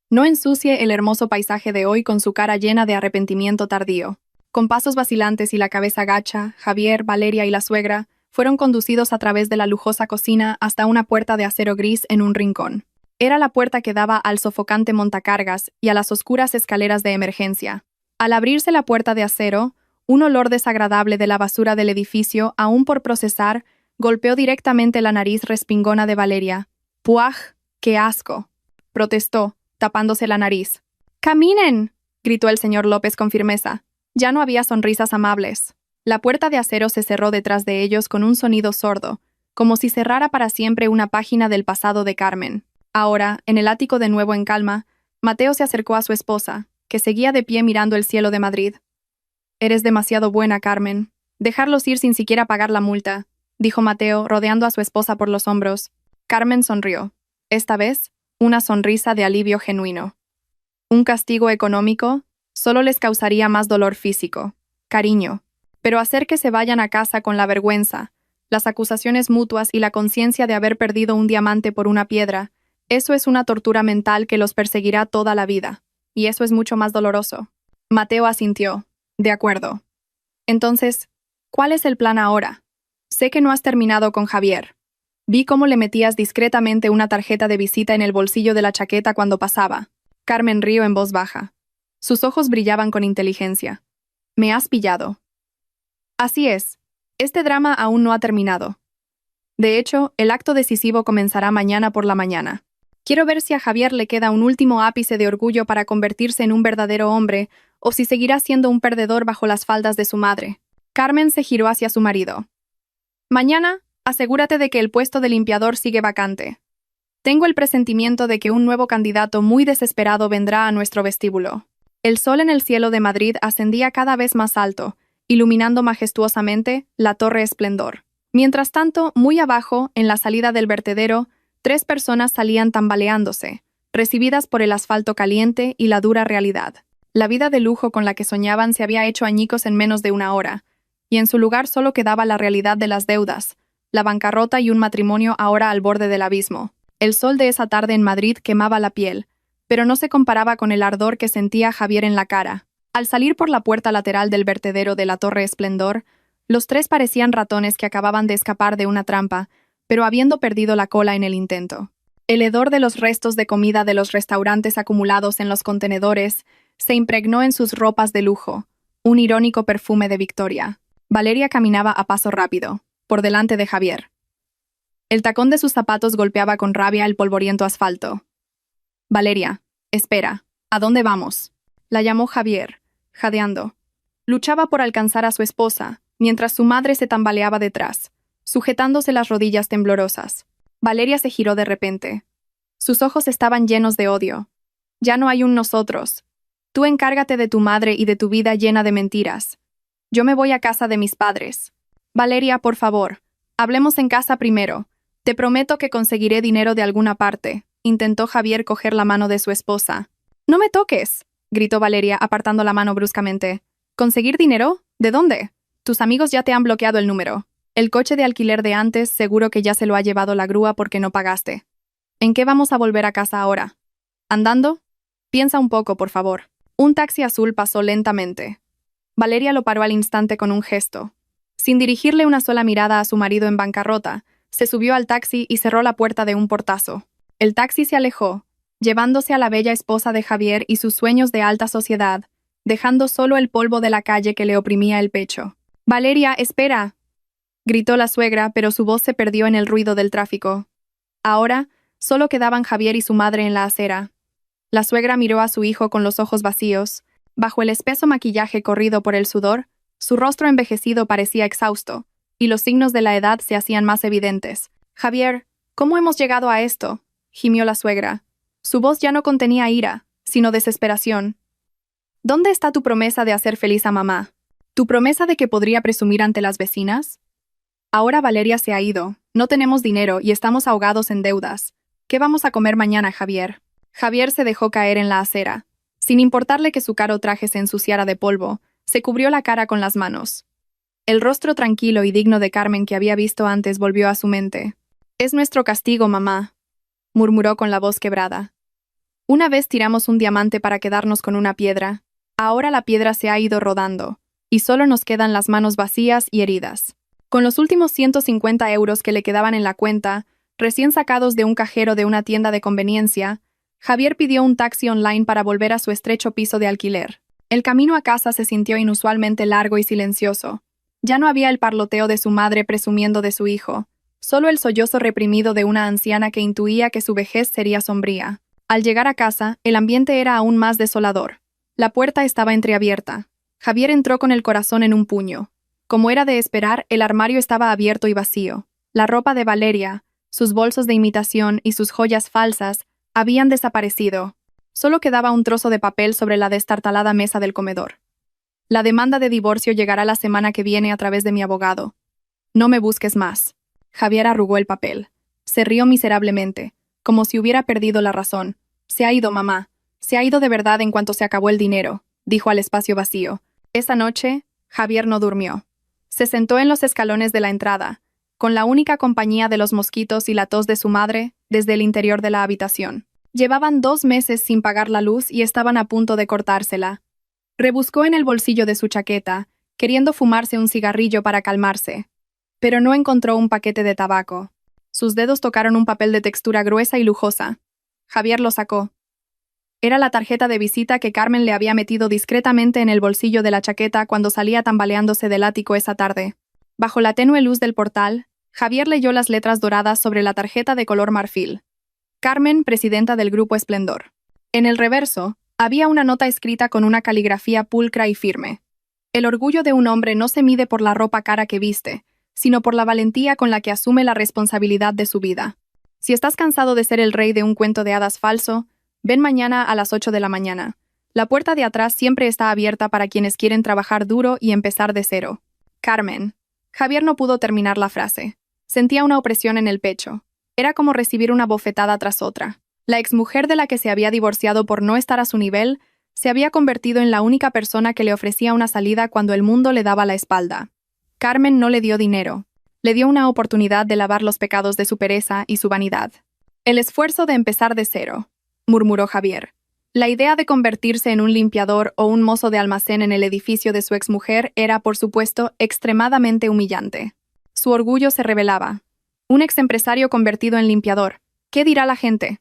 No ensucie el hermoso paisaje de hoy con su cara llena de arrepentimiento tardío. Con pasos vacilantes y la cabeza gacha, Javier, Valeria y la suegra fueron conducidos a través de la lujosa cocina hasta una puerta de acero gris en un rincón. Era la puerta que daba al sofocante montacargas y a las oscuras escaleras de emergencia. Al abrirse la puerta de acero, un olor desagradable de la basura del edificio, aún por procesar, golpeó directamente la nariz respingona de Valeria. ¡Puaj! ¡Qué asco!, protestó, tapándose la nariz. ¡Caminen!, gritó el señor López con firmeza. Ya no había sonrisas amables. La puerta de acero se cerró detrás de ellos con un sonido sordo, como si cerrara para siempre una página del pasado de Carmen. Ahora, en el ático de nuevo en calma, Mateo se acercó a su esposa, que seguía de pie mirando el cielo de Madrid. «Eres demasiado buena, Carmen. Dejarlos ir sin siquiera pagar la multa», dijo Mateo, rodeando a su esposa por los hombros. Carmen sonrió. Esta vez, una sonrisa de alivio genuino. Un castigo económico solo les causaría más dolor físico, cariño, pero hacer que se vayan a casa con la vergüenza, las acusaciones mutuas y la conciencia de haber perdido un diamante por una piedra, eso es una tortura mental que los perseguirá toda la vida, y eso es mucho más doloroso. Mateo asintió. De acuerdo. Entonces, ¿cuál es el plan ahora? Sé que no has terminado con Javier. Vi cómo le metías discretamente una tarjeta de visita en el bolsillo de la chaqueta cuando pasaba. Carmen rió en voz baja. Sus ojos brillaban con inteligencia. Me has pillado. Así es. Este drama aún no ha terminado. De hecho, el acto decisivo comenzará mañana por la mañana. Quiero ver si a Javier le queda un último ápice de orgullo para convertirse en un verdadero hombre, o si seguirá siendo un perdedor bajo las faldas de su madre. Carmen se giró hacia su marido. Mañana, asegúrate de que el puesto de limpiador sigue vacante. Tengo el presentimiento de que un nuevo candidato muy desesperado vendrá a nuestro vestíbulo. El sol en el cielo de Madrid ascendía cada vez más alto, iluminando majestuosamente la Torre Esplendor. Mientras tanto, muy abajo, en la salida del vertedero, 3 personas salían tambaleándose, recibidas por el asfalto caliente y la dura realidad. La vida de lujo con la que soñaban se había hecho añicos en menos de una hora, y en su lugar solo quedaba la realidad de las deudas, la bancarrota y un matrimonio ahora al borde del abismo. El sol de esa tarde en Madrid quemaba la piel, pero no se comparaba con el ardor que sentía Javier en la cara. Al salir por la puerta lateral del vertedero de la Torre Esplendor, los 3 parecían ratones que acababan de escapar de una trampa, pero habiendo perdido la cola en el intento. El hedor de los restos de comida de los restaurantes acumulados en los contenedores se impregnó en sus ropas de lujo, un irónico perfume de victoria. Valeria caminaba a paso rápido, por delante de Javier. El tacón de sus zapatos golpeaba con rabia el polvoriento asfalto. Valeria, espera, ¿a dónde vamos? La llamó Javier, jadeando. Luchaba por alcanzar a su esposa, mientras su madre se tambaleaba detrás, sujetándose las rodillas temblorosas. Valeria se giró de repente. Sus ojos estaban llenos de odio. Ya no hay un nosotros. Tú encárgate de tu madre y de tu vida llena de mentiras. Yo me voy a casa de mis padres. Valeria, por favor, hablemos en casa primero. Te prometo que conseguiré dinero de alguna parte. Intentó Javier coger la mano de su esposa. No me toques, gritó Valeria apartando la mano bruscamente. ¿Conseguir dinero? ¿De dónde? Tus amigos ya te han bloqueado el número. El coche de alquiler de antes seguro que ya se lo ha llevado la grúa porque no pagaste. ¿En qué vamos a volver a casa ahora? ¿Andando? Piensa un poco, por favor. Un taxi azul pasó lentamente. Valeria lo paró al instante con un gesto. Sin dirigirle una sola mirada a su marido en bancarrota, se subió al taxi y cerró la puerta de un portazo. El taxi se alejó, llevándose a la bella esposa de Javier y sus sueños de alta sociedad, dejando solo el polvo de la calle que le oprimía el pecho. «Valeria, espera», gritó la suegra, pero su voz se perdió en el ruido del tráfico. Ahora, solo quedaban Javier y su madre en la acera. La suegra miró a su hijo con los ojos vacíos. Bajo el espeso maquillaje corrido por el sudor, su rostro envejecido parecía exhausto, y los signos de la edad se hacían más evidentes. «Javier, ¿cómo hemos llegado a esto?», gimió la suegra. Su voz ya no contenía ira, sino desesperación. «¿Dónde está tu promesa de hacer feliz a mamá? ¿Tu promesa de que podría presumir ante las vecinas? Ahora Valeria se ha ido, no tenemos dinero y estamos ahogados en deudas. ¿Qué vamos a comer mañana, Javier?» Javier se dejó caer en la acera. Sin importarle que su caro traje se ensuciara de polvo, se cubrió la cara con las manos. El rostro tranquilo y digno de Carmen que había visto antes volvió a su mente. «Es nuestro castigo, mamá», murmuró con la voz quebrada. «Una vez tiramos un diamante para quedarnos con una piedra. Ahora la piedra se ha ido rodando, y solo nos quedan las manos vacías y heridas». Con los últimos 150 euros que le quedaban en la cuenta, recién sacados de un cajero de una tienda de conveniencia, Javier pidió un taxi online para volver a su estrecho piso de alquiler. El camino a casa se sintió inusualmente largo y silencioso. Ya no había el parloteo de su madre presumiendo de su hijo, solo el sollozo reprimido de una anciana que intuía que su vejez sería sombría. Al llegar a casa, el ambiente era aún más desolador. La puerta estaba entreabierta. Javier entró con el corazón en un puño. Como era de esperar, el armario estaba abierto y vacío. La ropa de Valeria, sus bolsos de imitación y sus joyas falsas habían desaparecido. Solo quedaba un trozo de papel sobre la destartalada mesa del comedor. «La demanda de divorcio llegará la semana que viene a través de mi abogado. No me busques más». Javier arrugó el papel. Se rió miserablemente, como si hubiera perdido la razón. «Se ha ido, mamá. Se ha ido de verdad en cuanto se acabó el dinero», dijo al espacio vacío. Esa noche, Javier no durmió. Se sentó en los escalones de la entrada, con la única compañía de los mosquitos y la tos de su madre, desde el interior de la habitación. Llevaban 2 meses sin pagar la luz y estaban a punto de cortársela. Rebuscó en el bolsillo de su chaqueta, queriendo fumarse un cigarrillo para calmarse, pero no encontró un paquete de tabaco. Sus dedos tocaron un papel de textura gruesa y lujosa. Javier lo sacó. Era la tarjeta de visita que Carmen le había metido discretamente en el bolsillo de la chaqueta cuando salía tambaleándose del ático esa tarde. Bajo la tenue luz del portal, Javier leyó las letras doradas sobre la tarjeta de color marfil. Carmen, presidenta del Grupo Esplendor. En el reverso, había una nota escrita con una caligrafía pulcra y firme. El orgullo de un hombre no se mide por la ropa cara que viste, sino por la valentía con la que asume la responsabilidad de su vida. Si estás cansado de ser el rey de un cuento de hadas falso, ven mañana a las 8 de la mañana. La puerta de atrás siempre está abierta para quienes quieren trabajar duro y empezar de cero. Carmen. Javier no pudo terminar la frase. Sentía una opresión en el pecho. Era como recibir una bofetada tras otra. La exmujer de la que se había divorciado por no estar a su nivel se había convertido en la única persona que le ofrecía una salida cuando el mundo le daba la espalda. Carmen no le dio dinero. Le dio una oportunidad de lavar los pecados de su pereza y su vanidad. «El esfuerzo de empezar de cero», murmuró Javier. La idea de convertirse en un limpiador o un mozo de almacén en el edificio de su exmujer era, por supuesto, extremadamente humillante. Su orgullo se rebelaba. Un exempresario convertido en limpiador. ¿Qué dirá la gente?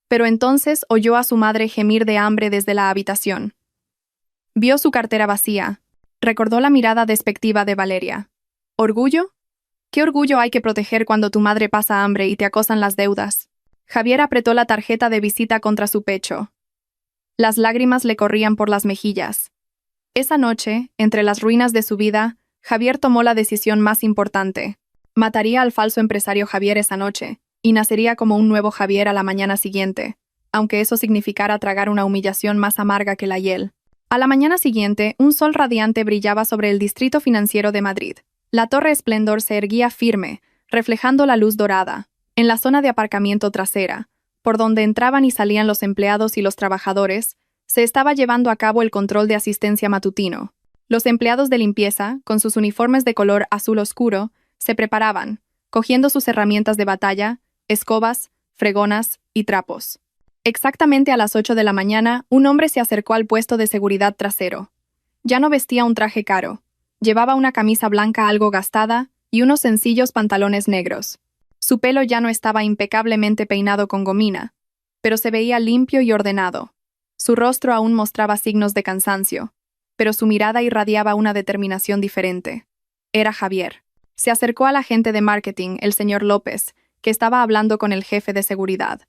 Pero entonces oyó a su madre gemir de hambre desde la habitación. Vio su cartera vacía. Recordó la mirada despectiva de Valeria. ¿Orgullo? ¿Qué orgullo hay que proteger cuando tu madre pasa hambre y te acosan las deudas? Javier apretó la tarjeta de visita contra su pecho. Las lágrimas le corrían por las mejillas. Esa noche, entre las ruinas de su vida, Javier tomó la decisión más importante. Mataría al falso empresario Javier esa noche, y nacería como un nuevo Javier a la mañana siguiente, aunque eso significara tragar una humillación más amarga que la hiel. A la mañana siguiente, un sol radiante brillaba sobre el distrito financiero de Madrid. La Torre Esplendor se erguía firme, reflejando la luz dorada, en la zona de aparcamiento trasera, por donde entraban y salían los empleados y los trabajadores, se estaba llevando a cabo el control de asistencia matutino. Los empleados de limpieza, con sus uniformes de color azul oscuro, se preparaban, cogiendo sus herramientas de batalla, escobas, fregonas y trapos. Exactamente a las 8 de la mañana, un hombre se acercó al puesto de seguridad trasero. Ya no vestía un traje caro. Llevaba una camisa blanca algo gastada y unos sencillos pantalones negros. Su pelo ya no estaba impecablemente peinado con gomina, pero se veía limpio y ordenado. Su rostro aún mostraba signos de cansancio, pero su mirada irradiaba una determinación diferente. Era Javier. Se acercó al agente de marketing, el señor López, que estaba hablando con el jefe de seguridad.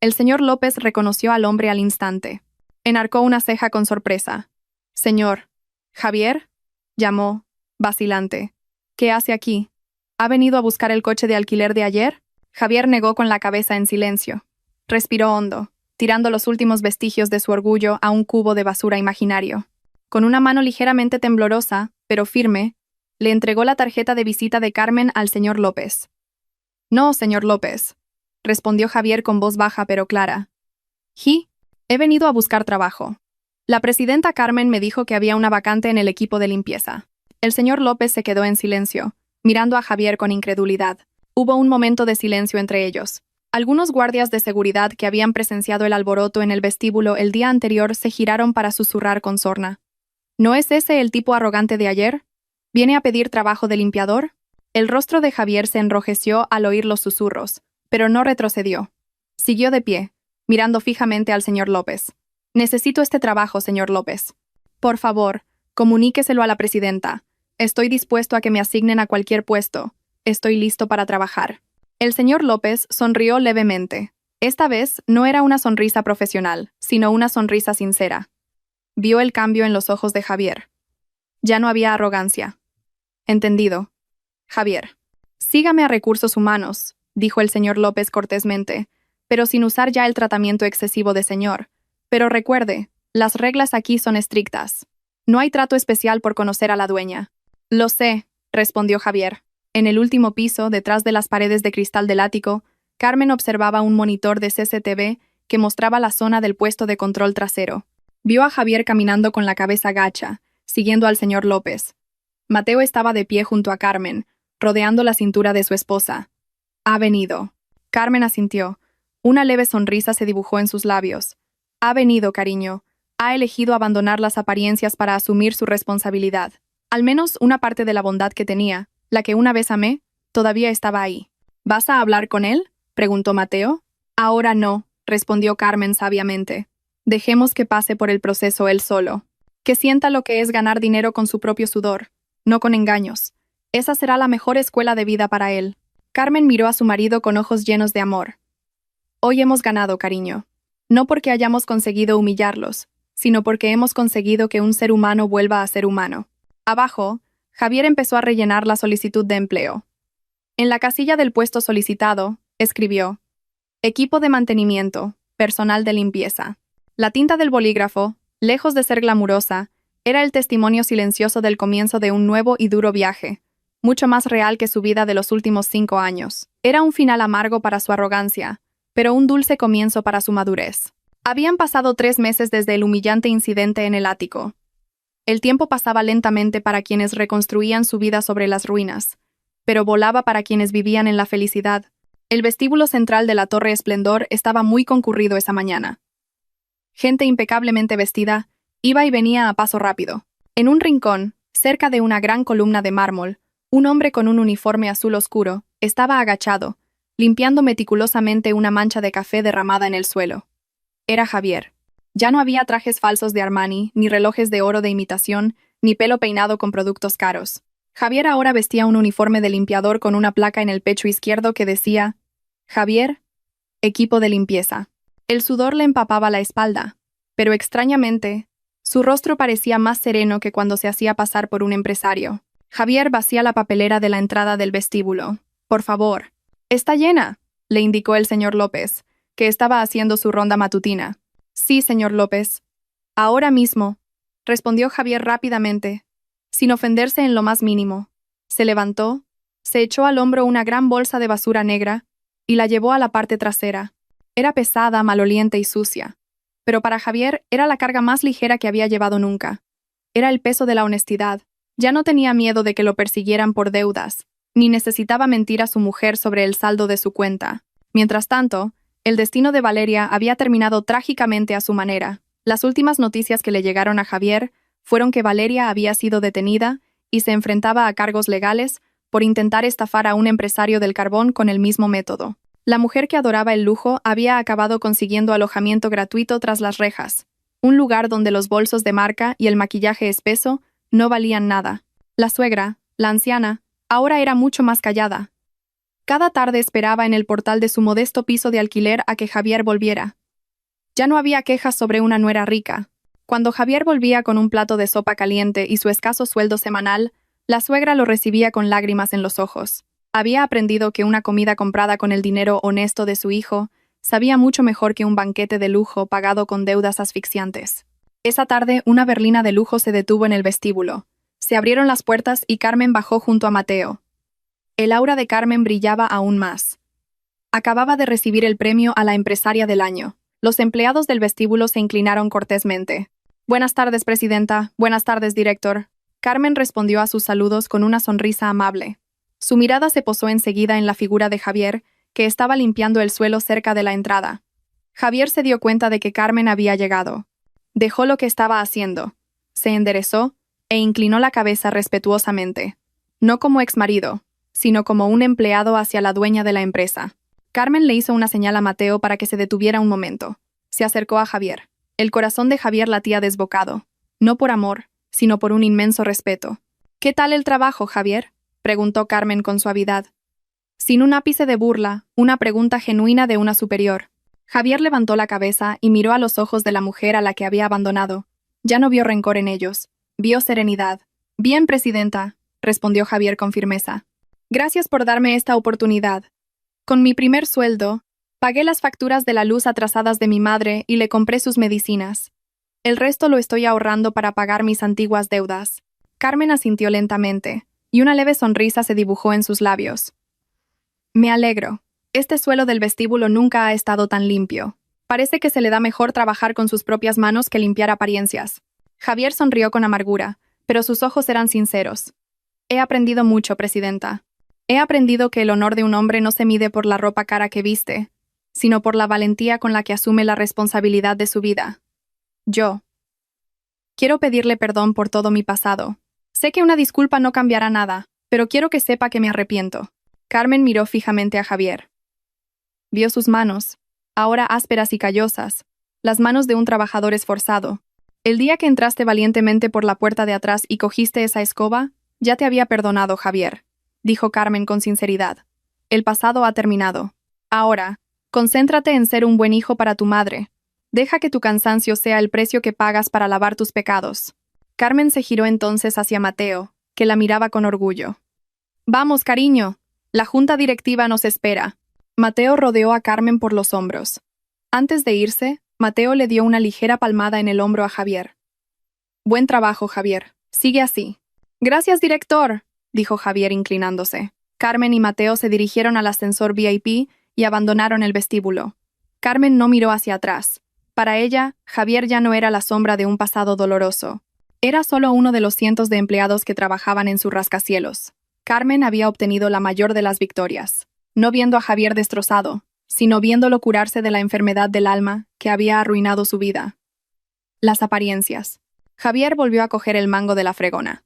El señor López reconoció al hombre al instante. Enarcó una ceja con sorpresa. «Señor, ¿Javier?», llamó, vacilante. «¿Qué hace aquí? ¿Ha venido a buscar el coche de alquiler de ayer?». Javier negó con la cabeza en silencio. Respiró hondo, tirando los últimos vestigios de su orgullo a un cubo de basura imaginario. Con una mano ligeramente temblorosa, pero firme, le entregó la tarjeta de visita de Carmen al señor López. «No, señor López», respondió Javier con voz baja pero clara. «He venido a buscar trabajo. La presidenta Carmen me dijo que había una vacante en el equipo de limpieza». El señor López se quedó en silencio, mirando a Javier con incredulidad. Hubo un momento de silencio entre ellos. Algunos guardias de seguridad que habían presenciado el alboroto en el vestíbulo el día anterior se giraron para susurrar con sorna. «¿No es ese el tipo arrogante de ayer? ¿Viene a pedir trabajo de limpiador?». El rostro de Javier se enrojeció al oír los susurros, pero no retrocedió. Siguió de pie, mirando fijamente al señor López. «Necesito este trabajo, señor López. Por favor, comuníqueselo a la presidenta. Estoy dispuesto a que me asignen a cualquier puesto. Estoy listo para trabajar». El señor López sonrió levemente. Esta vez no era una sonrisa profesional, sino una sonrisa sincera. Vio el cambio en los ojos de Javier. Ya no había arrogancia. «Entendido. Javier, sígame a Recursos Humanos», dijo el señor López cortésmente, pero sin usar ya el tratamiento excesivo de señor. «Pero recuerde, las reglas aquí son estrictas. No hay trato especial por conocer a la dueña». «Lo sé», respondió Javier. En el último piso, detrás de las paredes de cristal del ático, Carmen observaba un monitor de CCTV que mostraba la zona del puesto de control trasero. Vio a Javier caminando con la cabeza gacha, siguiendo al señor López. Mateo estaba de pie junto a Carmen, rodeando la cintura de su esposa. «Ha venido». Carmen asintió. Una leve sonrisa se dibujó en sus labios. «Ha venido, cariño. Ha elegido abandonar las apariencias para asumir su responsabilidad. Al menos una parte de la bondad que tenía, la que una vez amé, todavía estaba ahí». «¿Vas a hablar con él?», preguntó Mateo. «Ahora no», respondió Carmen sabiamente. «Dejemos que pase por el proceso él solo. Que sienta lo que es ganar dinero con su propio sudor, no con engaños. Esa será la mejor escuela de vida para él». Carmen miró a su marido con ojos llenos de amor. «Hoy hemos ganado, cariño. No porque hayamos conseguido humillarlos, sino porque hemos conseguido que un ser humano vuelva a ser humano». Abajo, Javier empezó a rellenar la solicitud de empleo. En la casilla del puesto solicitado, escribió: «Equipo de mantenimiento, personal de limpieza». La tinta del bolígrafo, lejos de ser glamurosa, era el testimonio silencioso del comienzo de un nuevo y duro viaje, mucho más real que su vida de los últimos 5 años. Era un final amargo para su arrogancia, pero un dulce comienzo para su madurez. Habían pasado 3 meses desde el humillante incidente en el ático. El tiempo pasaba lentamente para quienes reconstruían su vida sobre las ruinas, pero volaba para quienes vivían en la felicidad. El vestíbulo central de la Torre Esplendor estaba muy concurrido esa mañana. Gente impecablemente vestida iba y venía a paso rápido. En un rincón, cerca de una gran columna de mármol, un hombre con un uniforme azul oscuro estaba agachado, limpiando meticulosamente una mancha de café derramada en el suelo. Era Javier. Ya no había trajes falsos de Armani, ni relojes de oro de imitación, ni pelo peinado con productos caros. Javier ahora vestía un uniforme de limpiador con una placa en el pecho izquierdo que decía: Javier, equipo de limpieza. El sudor le empapaba la espalda, pero extrañamente, su rostro parecía más sereno que cuando se hacía pasar por un empresario. Javier vacía la papelera de la entrada del vestíbulo. Por favor. Está llena, le indicó el señor López, que estaba haciendo su ronda matutina. Sí, señor López. Ahora mismo, respondió Javier rápidamente, sin ofenderse en lo más mínimo. Se levantó, se echó al hombro una gran bolsa de basura negra y la llevó a la parte trasera. Era pesada, maloliente y sucia, pero para Javier era la carga más ligera que había llevado nunca. Era el peso de la honestidad. Ya no tenía miedo de que lo persiguieran por deudas, ni necesitaba mentir a su mujer sobre el saldo de su cuenta. Mientras tanto, el destino de Valeria había terminado trágicamente a su manera. Las últimas noticias que le llegaron a Javier fueron que Valeria había sido detenida y se enfrentaba a cargos legales por intentar estafar a un empresario del carbón con el mismo método. La mujer que adoraba el lujo había acabado consiguiendo alojamiento gratuito tras las rejas, un lugar donde los bolsos de marca y el maquillaje espeso no valían nada. La suegra, la anciana, ahora era mucho más callada. Cada tarde esperaba en el portal de su modesto piso de alquiler a que Javier volviera. Ya no había quejas sobre una nuera rica. Cuando Javier volvía con un plato de sopa caliente y su escaso sueldo semanal, la suegra lo recibía con lágrimas en los ojos. Había aprendido que una comida comprada con el dinero honesto de su hijo sabía mucho mejor que un banquete de lujo pagado con deudas asfixiantes. Esa tarde, una berlina de lujo se detuvo en el vestíbulo. Se abrieron las puertas y Carmen bajó junto a Mateo. El aura de Carmen brillaba aún más. Acababa de recibir el premio a la empresaria del año. Los empleados del vestíbulo se inclinaron cortésmente. Buenas tardes, presidenta. Buenas tardes, director. Carmen respondió a sus saludos con una sonrisa amable. Su mirada se posó enseguida en la figura de Javier, que estaba limpiando el suelo cerca de la entrada. Javier se dio cuenta de que Carmen había llegado. Dejó lo que estaba haciendo, se enderezó e inclinó la cabeza respetuosamente. No como exmarido, sino como un empleado hacia la dueña de la empresa. Carmen le hizo una señal a Mateo para que se detuviera un momento. Se acercó a Javier. El corazón de Javier latía desbocado, no por amor, sino por un inmenso respeto. ¿Qué tal el trabajo, Javier?, preguntó Carmen con suavidad. Sin un ápice de burla, una pregunta genuina de una superior. Javier levantó la cabeza y miró a los ojos de la mujer a la que había abandonado. Ya no vio rencor en ellos, vio serenidad. Bien, presidenta, respondió Javier con firmeza. Gracias por darme esta oportunidad. Con mi primer sueldo, pagué las facturas de la luz atrasadas de mi madre y le compré sus medicinas. El resto lo estoy ahorrando para pagar mis antiguas deudas. Carmen asintió lentamente, y una leve sonrisa se dibujó en sus labios. Me alegro. Este suelo del vestíbulo nunca ha estado tan limpio. Parece que se le da mejor trabajar con sus propias manos que limpiar apariencias. Javier sonrió con amargura, pero sus ojos eran sinceros. He aprendido mucho, presidenta. He aprendido que el honor de un hombre no se mide por la ropa cara que viste, sino por la valentía con la que asume la responsabilidad de su vida. Yo quiero pedirle perdón por todo mi pasado. Sé que una disculpa no cambiará nada, pero quiero que sepa que me arrepiento. Carmen miró fijamente a Javier. Vio sus manos, ahora ásperas y callosas, las manos de un trabajador esforzado. El día que entraste valientemente por la puerta de atrás y cogiste esa escoba, ya te había perdonado, Javier, dijo Carmen con sinceridad. El pasado ha terminado. Ahora, concéntrate en ser un buen hijo para tu madre. Deja que tu cansancio sea el precio que pagas para lavar tus pecados. Carmen se giró entonces hacia Mateo, que la miraba con orgullo. Vamos, cariño, la junta directiva nos espera. Mateo rodeó a Carmen por los hombros. Antes de irse, Mateo le dio una ligera palmada en el hombro a Javier. Buen trabajo, Javier. Sigue así. Gracias, director, dijo Javier inclinándose. Carmen y Mateo se dirigieron al ascensor VIP y abandonaron el vestíbulo. Carmen no miró hacia atrás. Para ella, Javier ya no era la sombra de un pasado doloroso. Era solo uno de los cientos de empleados que trabajaban en su rascacielos. Carmen había obtenido la mayor de las victorias, no viendo a Javier destrozado, sino viéndolo curarse de la enfermedad del alma que había arruinado su vida. Las apariencias. Javier volvió a coger el mango de la fregona.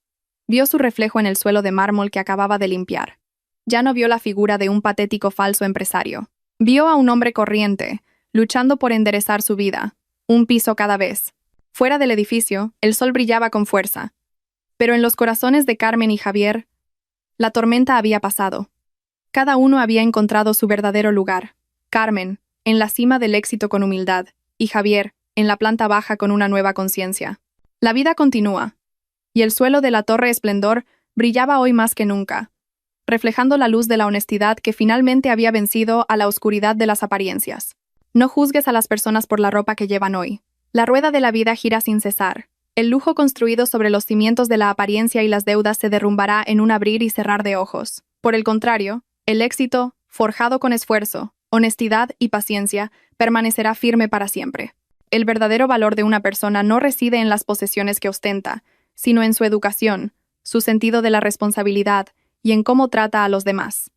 Vio su reflejo en el suelo de mármol que acababa de limpiar. Ya no vio la figura de un patético falso empresario. Vio a un hombre corriente, luchando por enderezar su vida, un piso cada vez. Fuera del edificio, el sol brillaba con fuerza. Pero en los corazones de Carmen y Javier, la tormenta había pasado. Cada uno había encontrado su verdadero lugar. Carmen, en la cima del éxito con humildad, y Javier, en la planta baja con una nueva conciencia. La vida continúa, y el suelo de la Torre Esplendor brillaba hoy más que nunca, reflejando la luz de la honestidad que finalmente había vencido a la oscuridad de las apariencias. No juzgues a las personas por la ropa que llevan hoy. La rueda de la vida gira sin cesar. El lujo construido sobre los cimientos de la apariencia y las deudas se derrumbará en un abrir y cerrar de ojos. Por el contrario, el éxito, forjado con esfuerzo, honestidad y paciencia, permanecerá firme para siempre. El verdadero valor de una persona no reside en las posesiones que ostenta, sino en su educación, su sentido de la responsabilidad y en cómo trata a los demás.